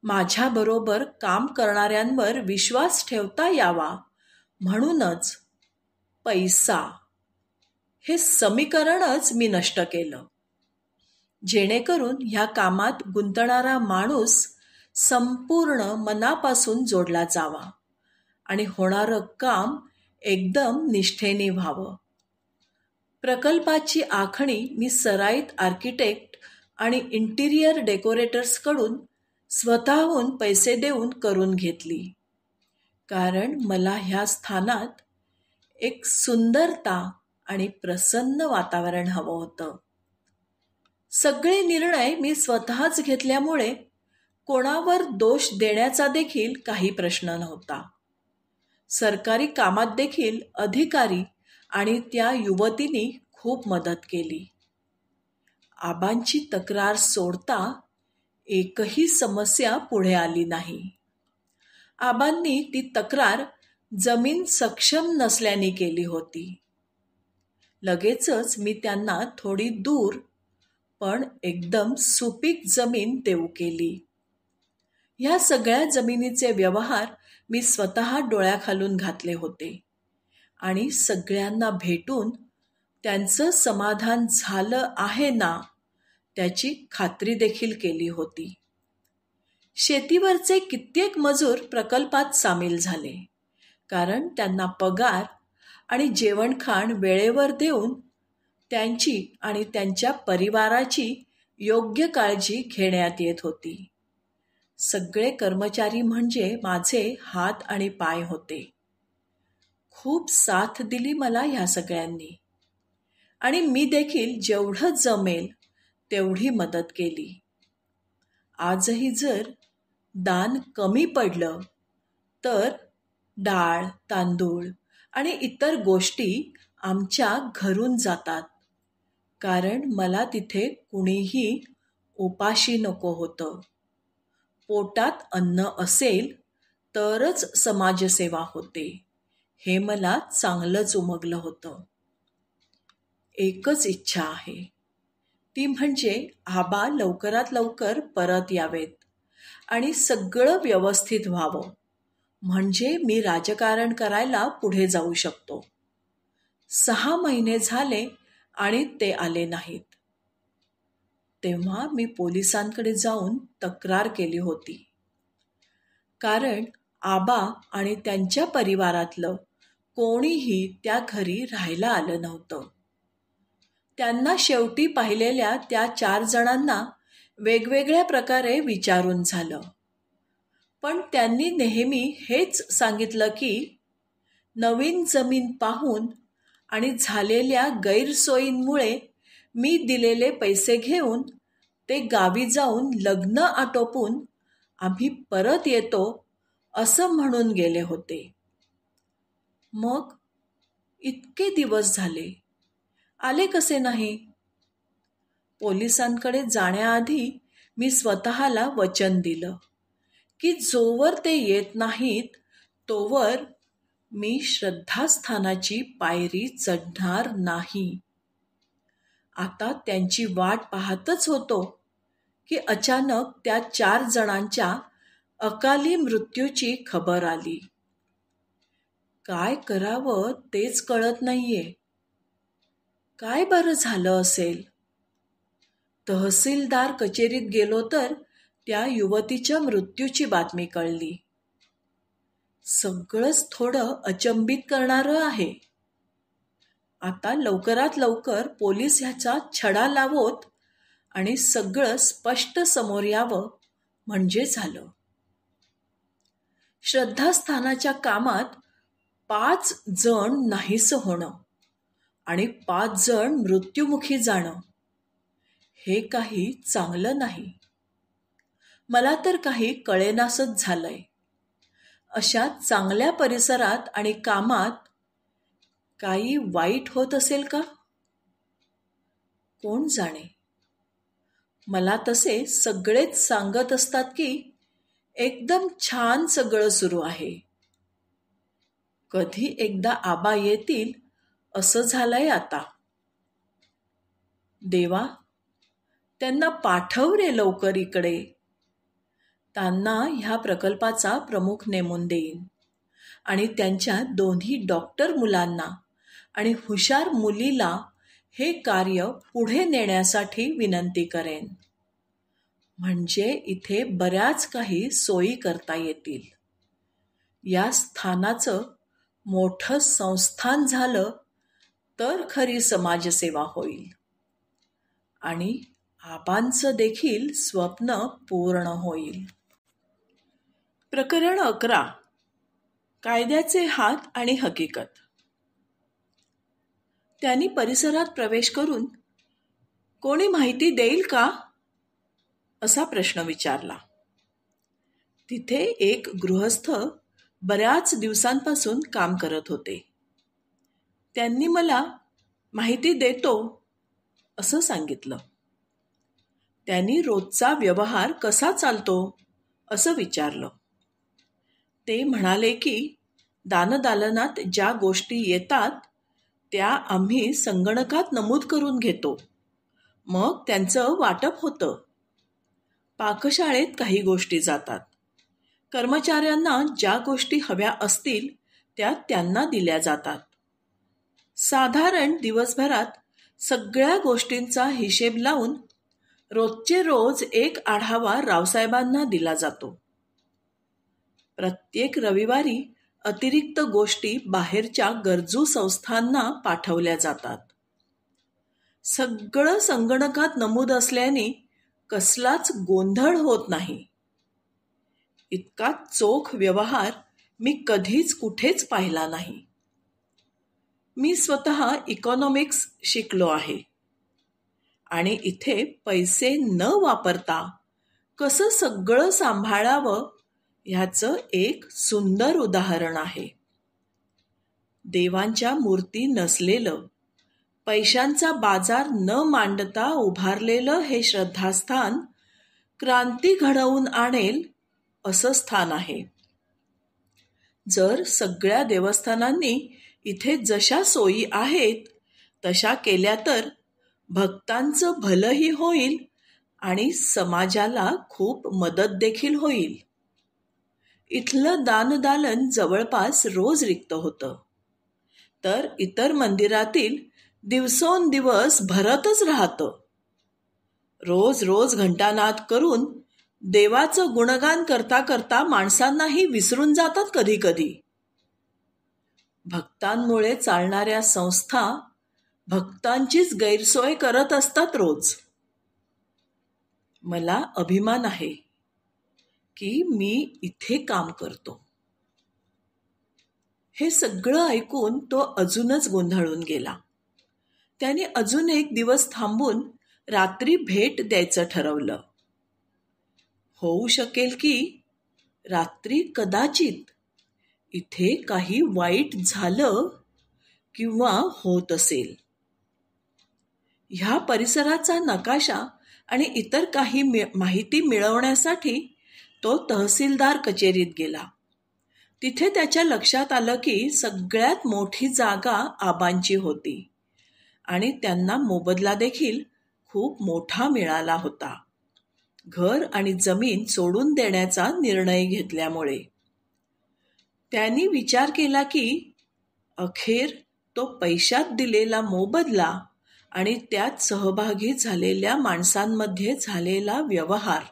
माझ्याबरोबर काम करणाऱ्यांवर विश्वास ठेवता यावा म्हणूनच पैसा हे समीकरणच मी नष्ट केलं, जेणेकरून ह्या कामात गुंतणारा माणूस संपूर्ण मनापासून जोडला जावा आणि होणारं काम एकदम निष्ठेने व्हावं. प्रकल्पाची आखणी मी सराईत आर्किटेक्ट आणि इंटिरियर डेकोरेटर्सकडून स्वतःहून पैसे देऊन करून घेतली, कारण मला ह्या स्थानात एक सुंदरता आणि प्रसन्न वातावरण हवं होतं. सगळे निर्णय मी स्वतःच घेतल्यामुळे कोणावर दोष देण्याचा देखील काही प्रश्न नव्हता. सरकारी कामात देखील अधिकारी आणि त्या युवतींनी खूप मदत केली. आबांची तक्रार सोडता एकही समस्या पुढे आली नाही. आबांनी ती तक्रार जमीन सक्षम नसल्याने केली होती. लगेचच मी त्यांना थोडी दूर पण एकदम सुपीक जमीन देऊ केली. ह्या सगळ्या जमिनीचे व्यवहार मी स्वतः डोळ्याखालून घातले होते आणि सगळ्यांना भेटून त्यांचं समाधान झालं आहे ना त्याची खात्री देखील केली होती. शेतीवरचे कित्येक मजूर प्रकल्पात सामील झाले, कारण त्यांना पगार आणि जेवणखाण वेळेवर देऊन त्यांची आणि त्यांच्या परिवाराची योग्य काळजी घेण्यात येत होती. सगळे कर्मचारी म्हणजे माझे हात आणि पाय होते. खूप साथ दिली मला ह्या सगळ्यांनी आणि मी देखील जेवढं जमेल तेवढी मदत केली. आजही जर दान कमी पडलं तर डाळ, तांदूळ आणि इतर गोष्टी आमच्या घरून जातात, कारण मला तिथे कुणीही उपाशी नको होतं. पोटात अन्न असेल तरच समाजसेवा होते हे मला चांगलंच उमगलं होतं. एकच इच्छा आहे, ती म्हणजे आबा लवकरात लवकर परत यावेत आणि सगळं व्यवस्थित व्हावं, म्हणजे मी राजकारण करायला पुढे जाऊ शकतो. 6 महिने झाले आणि ते आले नाहीत. तेव्हा मी पोलिसांकडे जाऊन तक्रार केली होती, कारण आबा आणि त्यांच्या परिवारातलं कोणीही त्या घरी राहायला आलं नव्हतं. त्यांना शेवटी पाहिलेल्या त्या 4 जणांना वेगवेगळ्या प्रकारे विचारून झालं, पण त्यांनी नेहमी हेच सांगितलं की नवीन जमीन पाहून आणि झालेल्या गैरसोयींमुळे मी दिलेले पैसे घेऊन ते गावी जाऊन लग्न आटोपून आम्ही परत येतो असं म्हणून गेले होते. मग इतके दिवस झाले, आले कसे नाही? पोलिसांकडे जाण्याआधी मी स्वतःला वचन दिलं की जोवर ते येत नाहीत तोवर मी श्रद्धास्थानाची पायरी चढणार नाही. आता त्यांची वाट पाहतच होतो की अचानक त्या 4 जणांच्या अकाली मृत्यूची खबर आली. काय करावं तेच कळत नाहीये. काय बरं झालं असेल? तहसीलदार कचेरीत गेलो तर त्या युवतीच्या मृत्यूची बातमी कळली. सगळंच थोडं अचंबित करणारं आहे. आता लवकरात लवकर पोलीस ह्याचा छडा लावोत आणि सगळं स्पष्ट समोर यावं म्हणजे झालं. श्रद्धास्थानाच्या कामात 5 जण नाहीसं होणं आणि 5 जण मृत्युमुखी जाणं हे काही चांगलं नाही. मला तर काही कळेनासच झालंय. अशा चांगल्या परिसरात आणि कामात काही वाईट होत असेल का? कोण जाणे. मला तसे सगळेच सांगत असतात की एकदम छान सगळं सुरू आहे. कधी एकदा आबा येतील असं झालंय आता. देवा, त्यांना पाठव रे लवकर इकडे. त्यांना ह्या प्रकल्पाचा प्रमुख नेमून देईन आणि त्यांच्या दोन्ही डॉक्टर मुलांना आणि हुशार मुलीला हे कार्य पुढे नेण्यासाठी विनंती करेन. म्हणजे इथे बऱ्याच काही सोयी करता येतील. या स्थानाचं मोठं संस्थान झालं तर खरी समाजसेवा होईल आणि आबांचं देखील स्वप्न पूर्ण होईल. प्रकरण 11. कायद्याचे हात आणि हकीकत. त्यांनी परिसरात प्रवेश करून कोणी माहिती देईल का असा प्रश्न विचारला. तिथे एक गृहस्थ बऱ्याच दिवसांपासून काम करत होते. त्यांनी मला माहिती देतो असं सांगितलं. त्यांनी रोजचा व्यवहार कसा चालतो असं विचारलं. ते म्हणाले की दानदालनात ज्या गोष्टी येतात त्या आम्ही संगणकात नमूद करून घेतो, मग त्यांचं वाटप होतं. पाकशाळेत काही गोष्टी जातात. कर्मचाऱ्यांना ज्या गोष्टी हव्या असतील त्या त्यांना दिल्या जातात. साधारण दिवसभरात सगळ्या गोष्टींचा हिशेब लावून रोजचे रोज एक आढावा रावसाहेबांना दिला जातो. प्रत्येक रविवारी अतिरिक्त गोष्टी बाहेरच्या गरजू संस्थांना पाठवल्या जातात. सगळं संगणकात नमूद असल्याने कसलाच गोंधळ होत नाही. इतका चोख व्यवहार मी कधीच कुठेच पाहिला नाही. मी स्वतः इकॉनॉमिक्स शिकलो आहे आणि इथे पैसे न वापरता कसं सगळं सांभाळावं ह्याचं एक सुंदर उदाहरण आहे. देवांच्या मूर्ती नसलेलं, पैशांचा बाजार न मांडता उभारलेलं हे श्रद्धास्थान क्रांती घडवून आणेल असं स्थान आहे. जर सगळ्या देवस्थानांनी इथे जशा सोयी आहेत तशा केल्या तर भक्तांचं भलंही होईल आणि समाजाला खूप मदत देखील होईल. इथलं दानदालन जवळपास रोज रिक्त होतं, तर इतर मंदिरातील दिवसोंदिवस भरतच राहतं. रोज रोज घंटानाद करून देवाचं गुणगान करता करता माणसांनाही विसरून जातात कधी कधी. भक्तांमुळे चालणाऱ्या संस्था भक्तांचीच गैरसोय करत असतात रोज. मला अभिमान आहे की मी इथे काम करतो. हे सगळं ऐकून तो अजूनच गोंधळून गेला. त्याने अजून एक दिवस थांबून रात्री भेट द्यायचं ठरवलं. होऊ शकेल की रात्री कदाचित इथे काही वाईट झालं किंवा होत असेल. ह्या परिसराचा नकाशा आणि इतर काही माहिती मिळवण्यासाठी तो तहसीलदार कचेरीत गेला. तिथे त्याच्या लक्षात आलं की सगळ्यात मोठी जागा आबांची होती आणि त्यांना मोबदला देखील खूप मोठा मिळाला होता, घर आणि जमीन सोडून देण्याचा निर्णय घेतल्यामुळे. त्यांनी विचार केला की अखेर तो पैशात दिलेला मोबदला आणि त्यात सहभागी झालेल्या माणसांमध्ये झालेला व्यवहार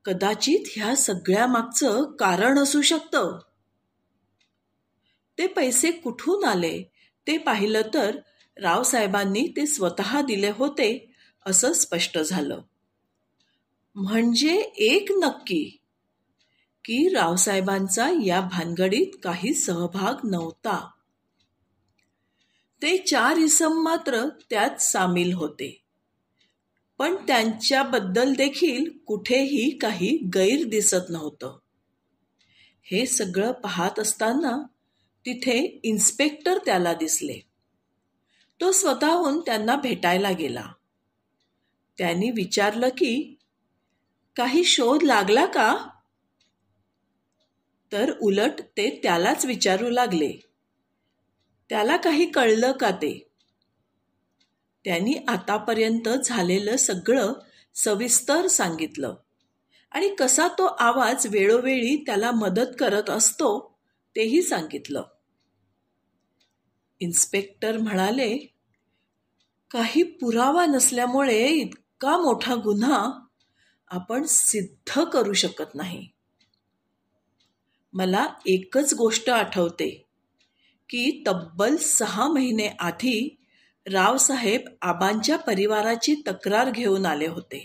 कदाचित ह्या सगळ्या मागचं कारण असू शकतं. ते पैसे कुठून आले ते पाहिलं तर रावसाहेबांनी ते स्वतः दिले होते असं स्पष्ट झालं. म्हणजे एक नक्की की रावसाहेबांचा या भानगडीत काही सहभाग नव्हता. ते 4 इसम मात्र त्यात सामील होते, पण त्यांच्याबद्दल देखील कुठेही काही गैर दिसत नव्हतं. हे सगळं पाहत असताना तिथे इन्स्पेक्टर त्याला दिसले. तो स्वतःहून त्यांना भेटायला गेला. त्यांनी विचारलं की काही शोध लागला का? तर उलट ते त्यालाच विचारू लागले त्याला काही कळलं का ते? त्यांनी आतापर्यंत झालेलं सगळं सविस्तर सांगितलं आणि कसा तो आवाज वेळोवेळी त्याला मदत करत असतो तेही सांगितलं. इन्स्पेक्टर म्हणाले, काही पुरावा नसल्यामुळे इतका मोठा गुन्हा आपण सिद्ध करू शकत नाही. मला एकच गोष्ट आठवते की तब्बल 6 महिने आधी रावसाहेब आबांच्या परिवाराची तक्रार घेऊन आले होते.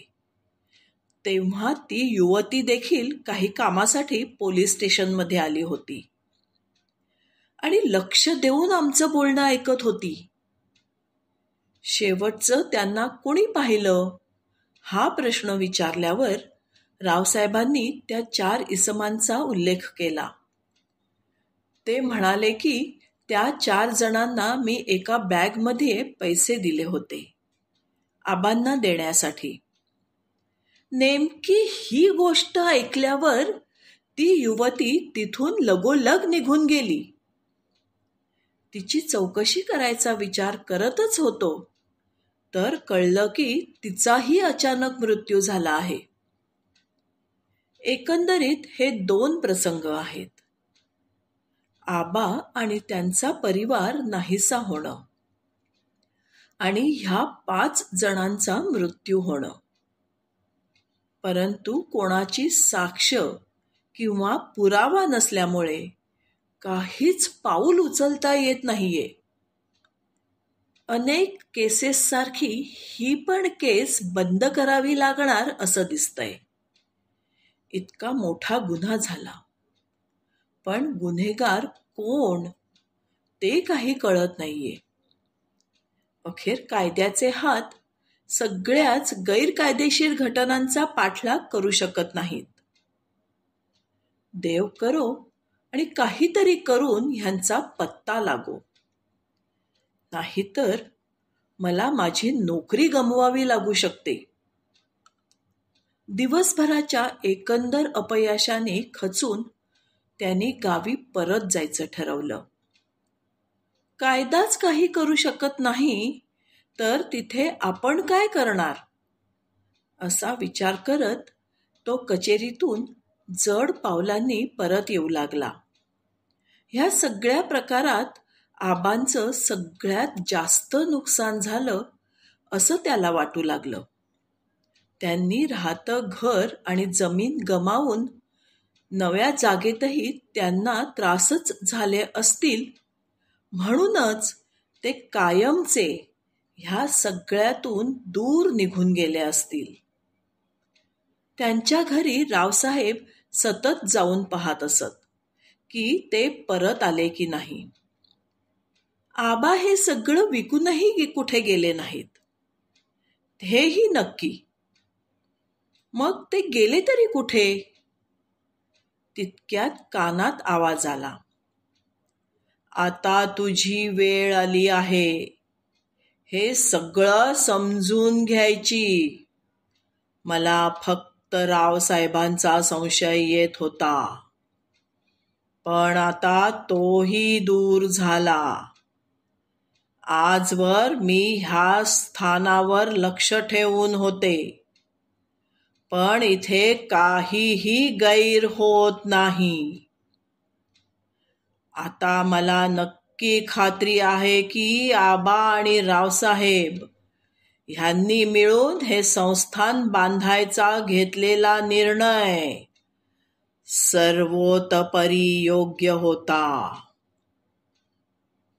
तेव्हा ती युवती देखील काही कामासाठी पोलीस स्टेशनमध्ये आली होती आणि लक्ष देऊन आमचं बोलणं ऐकत होती. शेवटचं त्यांना कुणी पाहिलं हा प्रश्न विचारल्यावर रावसाहेबांनी त्या 4 इसमांचा उल्लेख केला. ते म्हणाले की त्या 4 जणांना मी एका बॅगमध्ये पैसे दिले होते आबांना देण्यासाठी. नेमकी ही गोष्ट ऐकल्यावर ती युवती तिथून लगोलग निघून गेली. तिची चौकशी करायचा विचार करतच होतो तर कळलं की तिचाही अचानक मृत्यू झाला आहे. एकंदरीत हे 2 प्रसंग आहेत. आबा आणि त्यांचा परिवार नाहीसा होणं आणि ह्या 5 जणांचा मृत्यू होणं. परंतु कोणाची साक्ष किंवा पुरावा नसल्यामुळे काहीच पाऊल उचलता येत नाहीये. अनेक केसेससारखी ही पण केस बंद करावी लागणार असं दिसतंय. इतका मोठा गुन्हा झाला पण गुन्हेगार कोण ते काही कळत नाहीये. अखेर कायद्याचे हात सगळ्याच गैरकायदेशीर घटनांचा पाठलाग करू शकत नाहीत. देव करो आणि काहीतरी करून ह्यांचा पत्ता लागो. नाहीतर मला माझी नोकरी गमवावी लागू शकते. दिवसभराच्या एकंदर अपयशाने खचून त्यांनी गावी परत जायचं ठरवलं. कायदाच काही करू शकत नाही तर तिथे आपण काय करणार असा विचार करत तो कचेरीतून जड पावलांनी परत येऊ लागला. ह्या सगळ्या प्रकारात आबांचं सगळ्यात जास्त नुकसान झालं असं त्याला वाटू लागलं. त्यांनी राहतं घर आणि जमीन गमावून नव्या जागेतही त्यांना त्रासच झाले असतील म्हणूनच ते कायमचे ह्या सगळ्यातून दूर निघून गेले असतील. त्यांच्या घरी रावसाहेब सतत जाऊन पाहत असत की ते परत आले की नाही. आबा हे सगळं विकूनही कुठे गेले नाहीत हेही नक्की. मग ते गेले तरी कुठे? तितक्यात कानात आवाज आला, आता तुझी वेळ आली आहे. हे सगळं समजून घ्यायची. मला फक्त रावसाहेबांचा संशय येत होता पण आता तोही दूर झाला. आजवर मी ह्या स्थानावर लक्ष ठेवून होते पण इथे काहीही गैर होत नाही. आता मला नक्की खात्री आहे की आबा आणि रावसाहेब ह्यांनी मिळून हे संस्थान बांधायचा घेतलेला निर्णय सर्वोतपरी योग्य होता.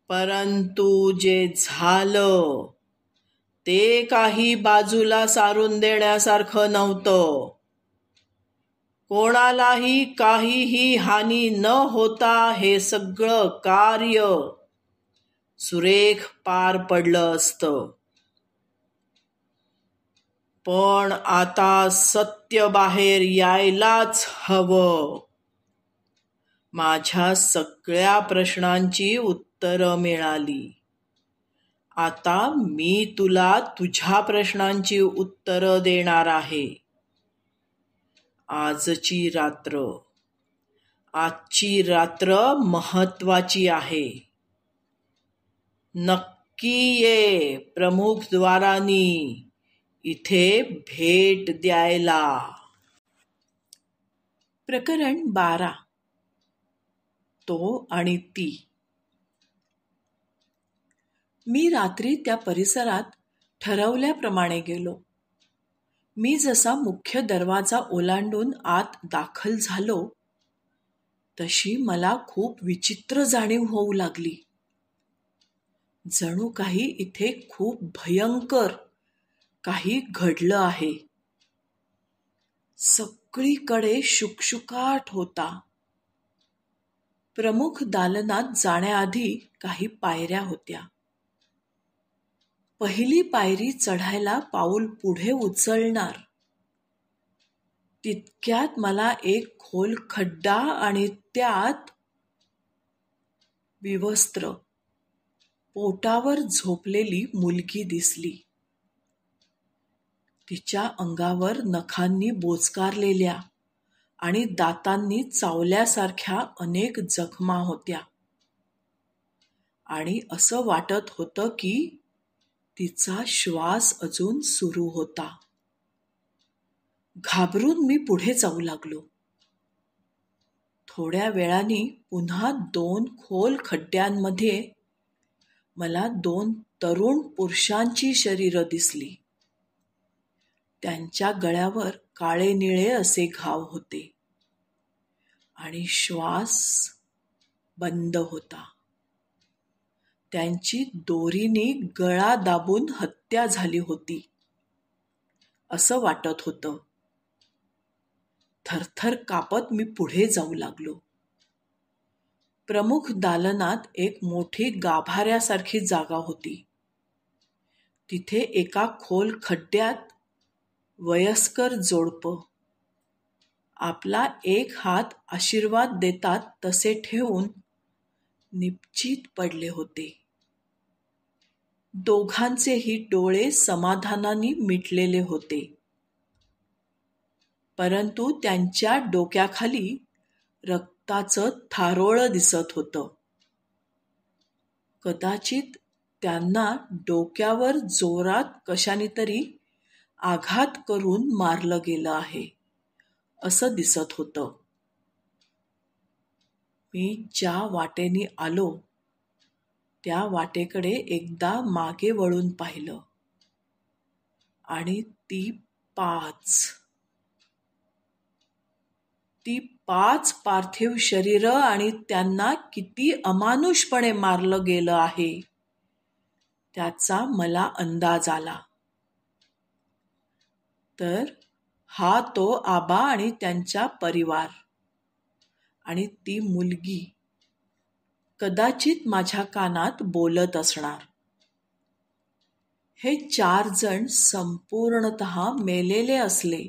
परंतु जे झालं ते काही बाजूला सारून देण्यासारखं नव्हतं. कोणालाही काहीही हानी न होता हे सगळं कार्य सुरेख पार पडलं असतं. पण आता सत्य बाहेर यायलाच हवं. माझ्या सगळ्या प्रश्नांची उत्तरं मिळाली. आता मी तुला तुझ्या प्रश्नांची उत्तरं देणार आहे. आजची रात्र महत्वाची आहे. नक्की ये प्रमुख द्वारांनी इथे भेट द्यायला. प्रकरण 12. तो आणि ती. मी रात्री त्या परिसरात ठरवल्याप्रमाणे गेलो. मी जसा मुख्य दरवाजा ओलांडून आत दाखल झालो तशी मला खूप विचित्र जाणीव होऊ लागली. जणू काही इथे खूप भयंकर काही घडलं आहे. सगळीकडे शुकशुकाट होता. प्रमुख दालनात जाण्याआधी काही पायऱ्या होत्या. पहिली पायरी चढायला पाऊल पुढे उचलणार तितक्यात मला एक खोल खड्डा आणि त्यात विवस्त्र, पोटावर झोपलेली मुलगी दिसली. तिच्या अंगावर नखांनी बोचकारलेल्या आणि दातांनी चावल्यासारख्या अनेक जखमा होत्या आणि असं वाटत होतं की तिचा श्वास अजून सुरू होता. घाबरून मी पुढे जाऊ लागलो. थोड्या वेळाने पुन्हा 2 खोल खड्ड्यांमध्ये मला 2 तरुण पुरुषांची शरीरं दिसली. त्यांच्या गळ्यावर काळे निळे असे घाव होते आणि श्वास बंद होता. त्यांची दोरीने गळा दाबून हत्या झाली होती असं वाटत होतं. थरथर कापत मी पुढे जाऊ लागलो. प्रमुख दालनात एक मोठी गाभाऱ्यासारखी जागा होती. तिथे एका खोल खड्ड्यात वयस्कर जोडपं आपला एक हात आशीर्वाद देतात तसे ठेवून निपचित पडले होते. दोघांचेही डोळे समाधानाने मिटलेले होते, परंतु त्यांच्या डोक्याखाली रक्ताचं थारोळं दिसत होतं. कदाचित त्यांना डोक्यावर जोरात कशाने तरी आघात करून मारलं गेलं आहे असं दिसत होतं. मी ज्या वाटेने आलो त्या वाटेकडे एकदा मागे वळून पाहिलं आणि ती पाच पार्थिव शरीरं आणि त्यांना किती अमानुषपणे मारलं गेलं आहे त्याचा मला अंदाज आला. तर हा तो आबा आणि त्यांचा परिवार आणि ती मुलगी कदाचित माझ्या कानात बोलत असणार. हे 4 जण संपूर्णतः मेलेले असले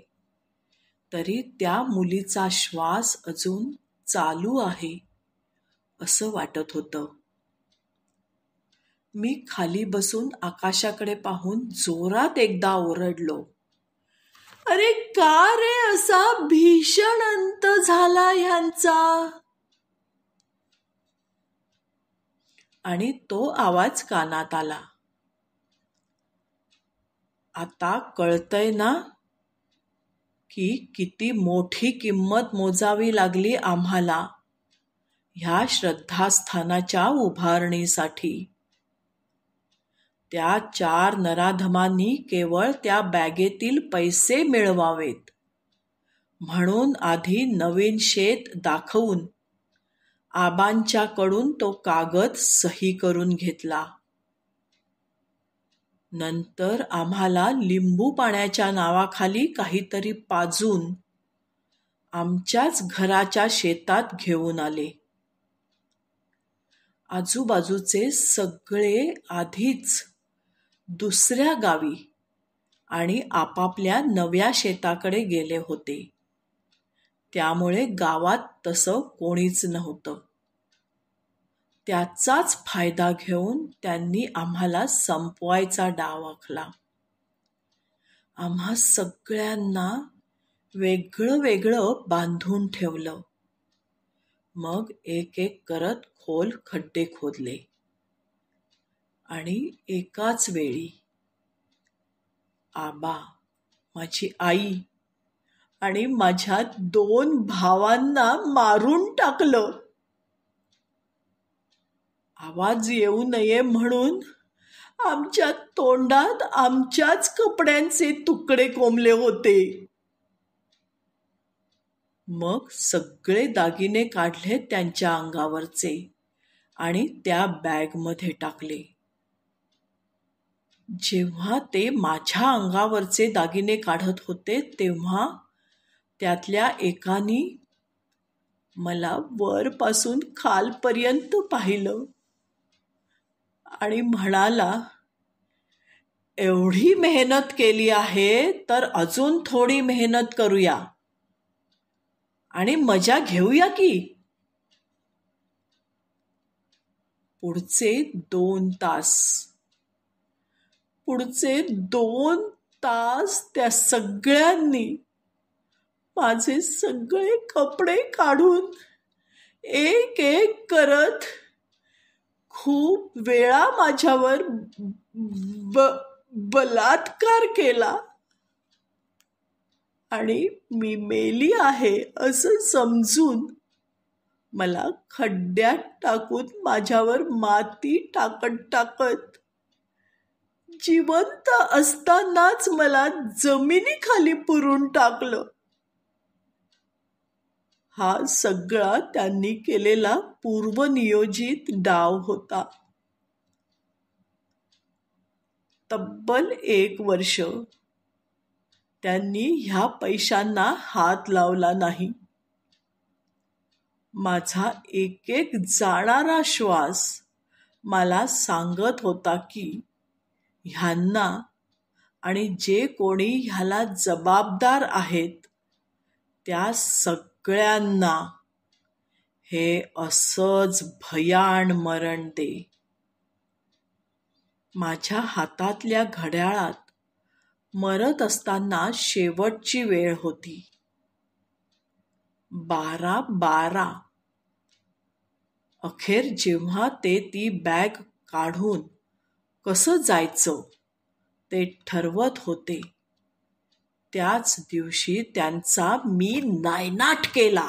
तरी त्या मुलीचा श्वास अजून चालू आहे असं वाटत होतं. मी खाली बसून आकाशाकडे पाहून जोरात एकदा ओरडलो, अरे का रे असा भीषण अंत झाला ह्यांचा? आणि तो आवाज कानात आला. आता कळतंय ना की किती मोठी किंमत मोजावी लागली आम्हाला ह्या श्रद्धास्थानाच्या उभारणीसाठी. त्या 4 नराधमांनी केवळ त्या बॅगेतील पैसे मिळवावेत म्हणून आधी नवीन शेत दाखवून आबांच्याकडून तो कागद सही करून घेतला. नंतर आम्हाला लिंबू पाण्याच्या नावाखाली काहीतरी पाजून आमच्याच घराच्या शेतात घेऊन आले. आजूबाजूचे सगळे आधीच दुसऱ्या गावी आणि आपापल्या नव्या शेताकडे गेले होते. त्यामुळे गावात तसं कोणीच नव्हतं. त्याचाच फायदा घेऊन त्यांनी आम्हाला संपवायचा डाव आखला. आम्हा सगळ्यांना वेगळं वेगळं बांधून ठेवलं. मग एक एक करत खोल खड्डे खोदले. आणि एकाच वेळी आबा, माझी आई आणि माझ्या 2 भावांना मारून टाकलं. आवाज येऊ नये म्हणून आमच्या तोंडात आमच्याच कपड्यांचे तुकडे कोंबले होते. मग सगळे दागिने काढले त्यांच्या अंगावरचे आणि त्या बॅगमध्ये टाकले. जेव्हा ते माझ्या अंगावरचे दागिने काढत होते तेव्हा त्यातल्या एकाने मला वरपासून खालपर्यंत पाहिलं आणि म्हणाला, एवढी मेहनत केली आहे तर अजून थोडी मेहनत करूया आणि मजा घेऊया की. पुढचे 2 तास त्या सगळ्यांनी माझे सगळे कपडे काढून एक एक करत खूप वेळा माझ्यावर बलात्कार केला आणि मी मेली आहे असं समजून मला खड्ड्यात टाकून माझ्यावर माती टाकत जिवंत असतानाच मला जमिनीखाली पुरून टाकलं. हा सगळा त्यांनी केलेला पूर्वनियोजित डाव होता. तब्बल 1 वर्ष त्यांनी ह्या पैशांना हात लावला नाही. माझा एक एक जाणारा श्वास मला सांगत होता की ह्यांना आणि जे कोणी ह्याला जबाबदार आहेत त्या सगळ्यांना हे असंच भयान मरण दे. माझ्या हातातल्या घड्याळात मरत असताना शेवटची वेळ होती. 12:12. अखेर जेव्हा ते ती बॅग काढून कसं जायचं ते ठरवत होते त्याच दिवशी त्यांचा मी नायनाट केला.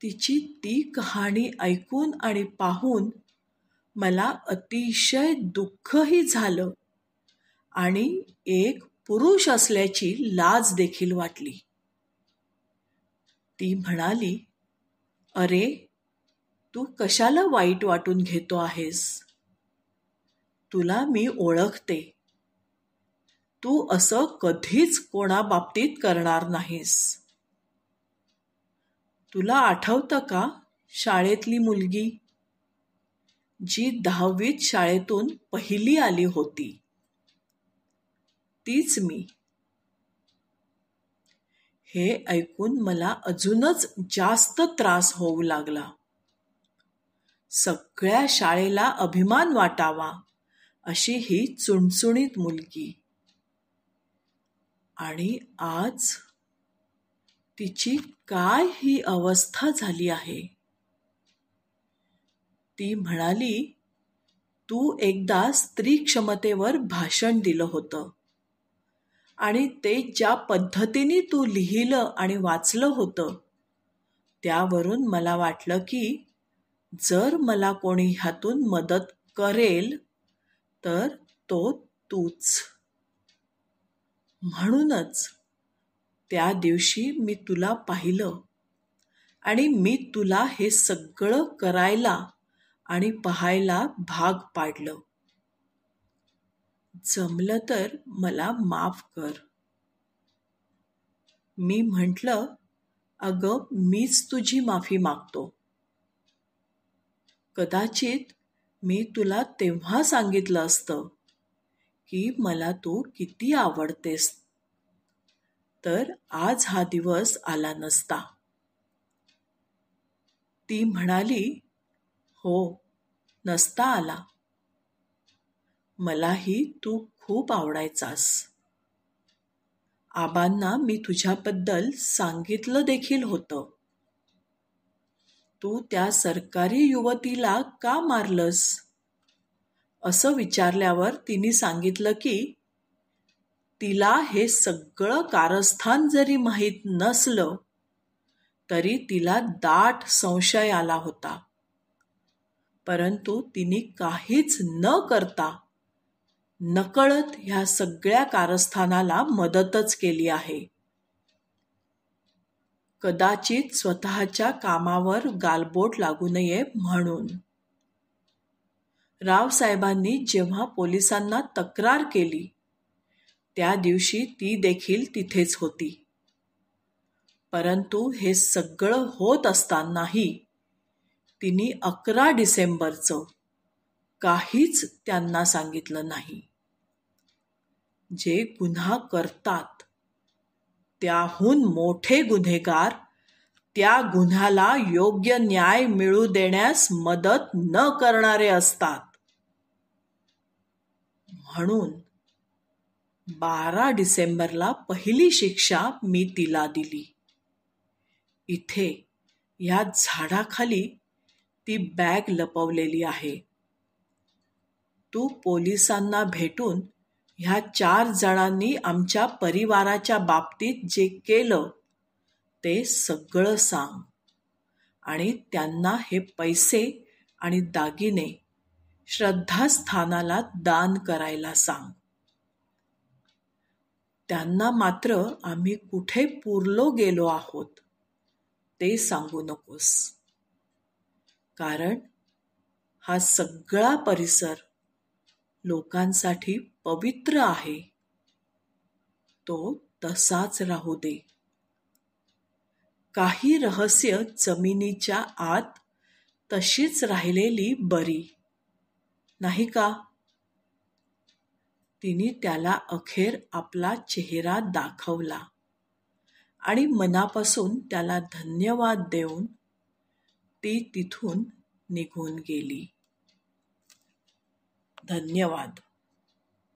तिची ती कहाणी ऐकून आणि पाहून मला अतिशय दुःखही झालं आणि एक पुरुष असल्याची लाज देखील वाटली. ती म्हणाली, अरे, तू कशाला वाईट वाटून घेतो आहेस? तुला मी ओळखते. तू असं कधीच कोणाबाबतीत करणार नाहीस. तुला आठवतं का शाळेतली मुलगी जी 10वीत शाळेतून पहिली आली होती? तीच मी. हे ऐकून मला अजूनच जास्त त्रास होऊ लागला. सगळ्या शाळेला अभिमान वाटावा अशी ही चुणचुणीत मुलगी. आणि आज तिची काय ही अवस्था झाली आहे. ती म्हणाली, तू एकदा स्त्री क्षमतेवर भाषण दिलं होतं आणि ते ज्या पद्धतीने तू लिहिलं आणि वाचलं होतं त्यावरून मला वाटलं की जर मला कोणी ह्यातून मदत करेल तर तो तूच. म्हणूनच त्या दिवशी मी तुला पाहिलं आणि मी तुला हे सगळं करायला आणि पाहायला भाग पाडलं. जमलं तर मला माफ कर. मी म्हटलं, अगं, मीच तुझी माफी मागतो. कदाचित मी तुला तेव्हा सांगितलं असतं की मला तू किती आवडतेस तर आज हा दिवस आला नसता. ती म्हणाली, हो, नसता आला. मलाही तू खूप आवडायचास. आबांना मी तुझ्याबद्दल सांगितलं देखील होतं. तू त्या सरकारी युवतीला का मारलंस? असं विचारल्यावर तिने सांगितलं की तिला हे सगळं कारस्थान जरी माहीत नसलं तरी तिला दाट संशय आला होता, परंतु तिने काहीच न करता नकळत ह्या सगळ्या कारस्थानाला मदतच केली आहे. कदाचित स्वतःच्या कामावर गालबोट लागू नये म्हणून. रावसाहेबांनी जेव्हा पोलिसांना तक्रार केली त्या दिवशी ती देखील तिथेच होती. परंतु हे सगळं होत असतानाही तिने 11 डिसेंबरचं काहीच त्यांना सांगितलं नाही. जे गुन्हा करतात त्याहून मोठे गुन्हेगार त्या गुन्ह्याला योग्य न्याय मिळू देण्यास मदत न करणारे असतात. म्हणून 12 डिसेंबरला पहिली शिक्षा मी तिला दिली. इथे या झाडाखाली ती बॅग लपवलेली आहे. तू पोलिसांना भेटून ह्या 4 जणांनी आमच्या परिवाराच्या बाबतीत जे केलं ते सगळं सांग आणि त्यांना हे पैसे आणि दागिने श्रद्धास्थानाला दान करायला सांग. त्यांना मात्र आम्ही कुठे पुरलो गेलो आहोत ते सांगू नकोस, कारण हा सगळा परिसर लोकांसाठी पवित्र आहे. तो तसाच राहू दे. काही रहस्य जमिनीच्या आत तशीच राहिलेली बरी, नाही का? तिने त्याला अखेर आपला चेहरा दाखवला आणि मनापासून त्याला धन्यवाद देऊन ती तिथून निघून गेली. धन्यवाद.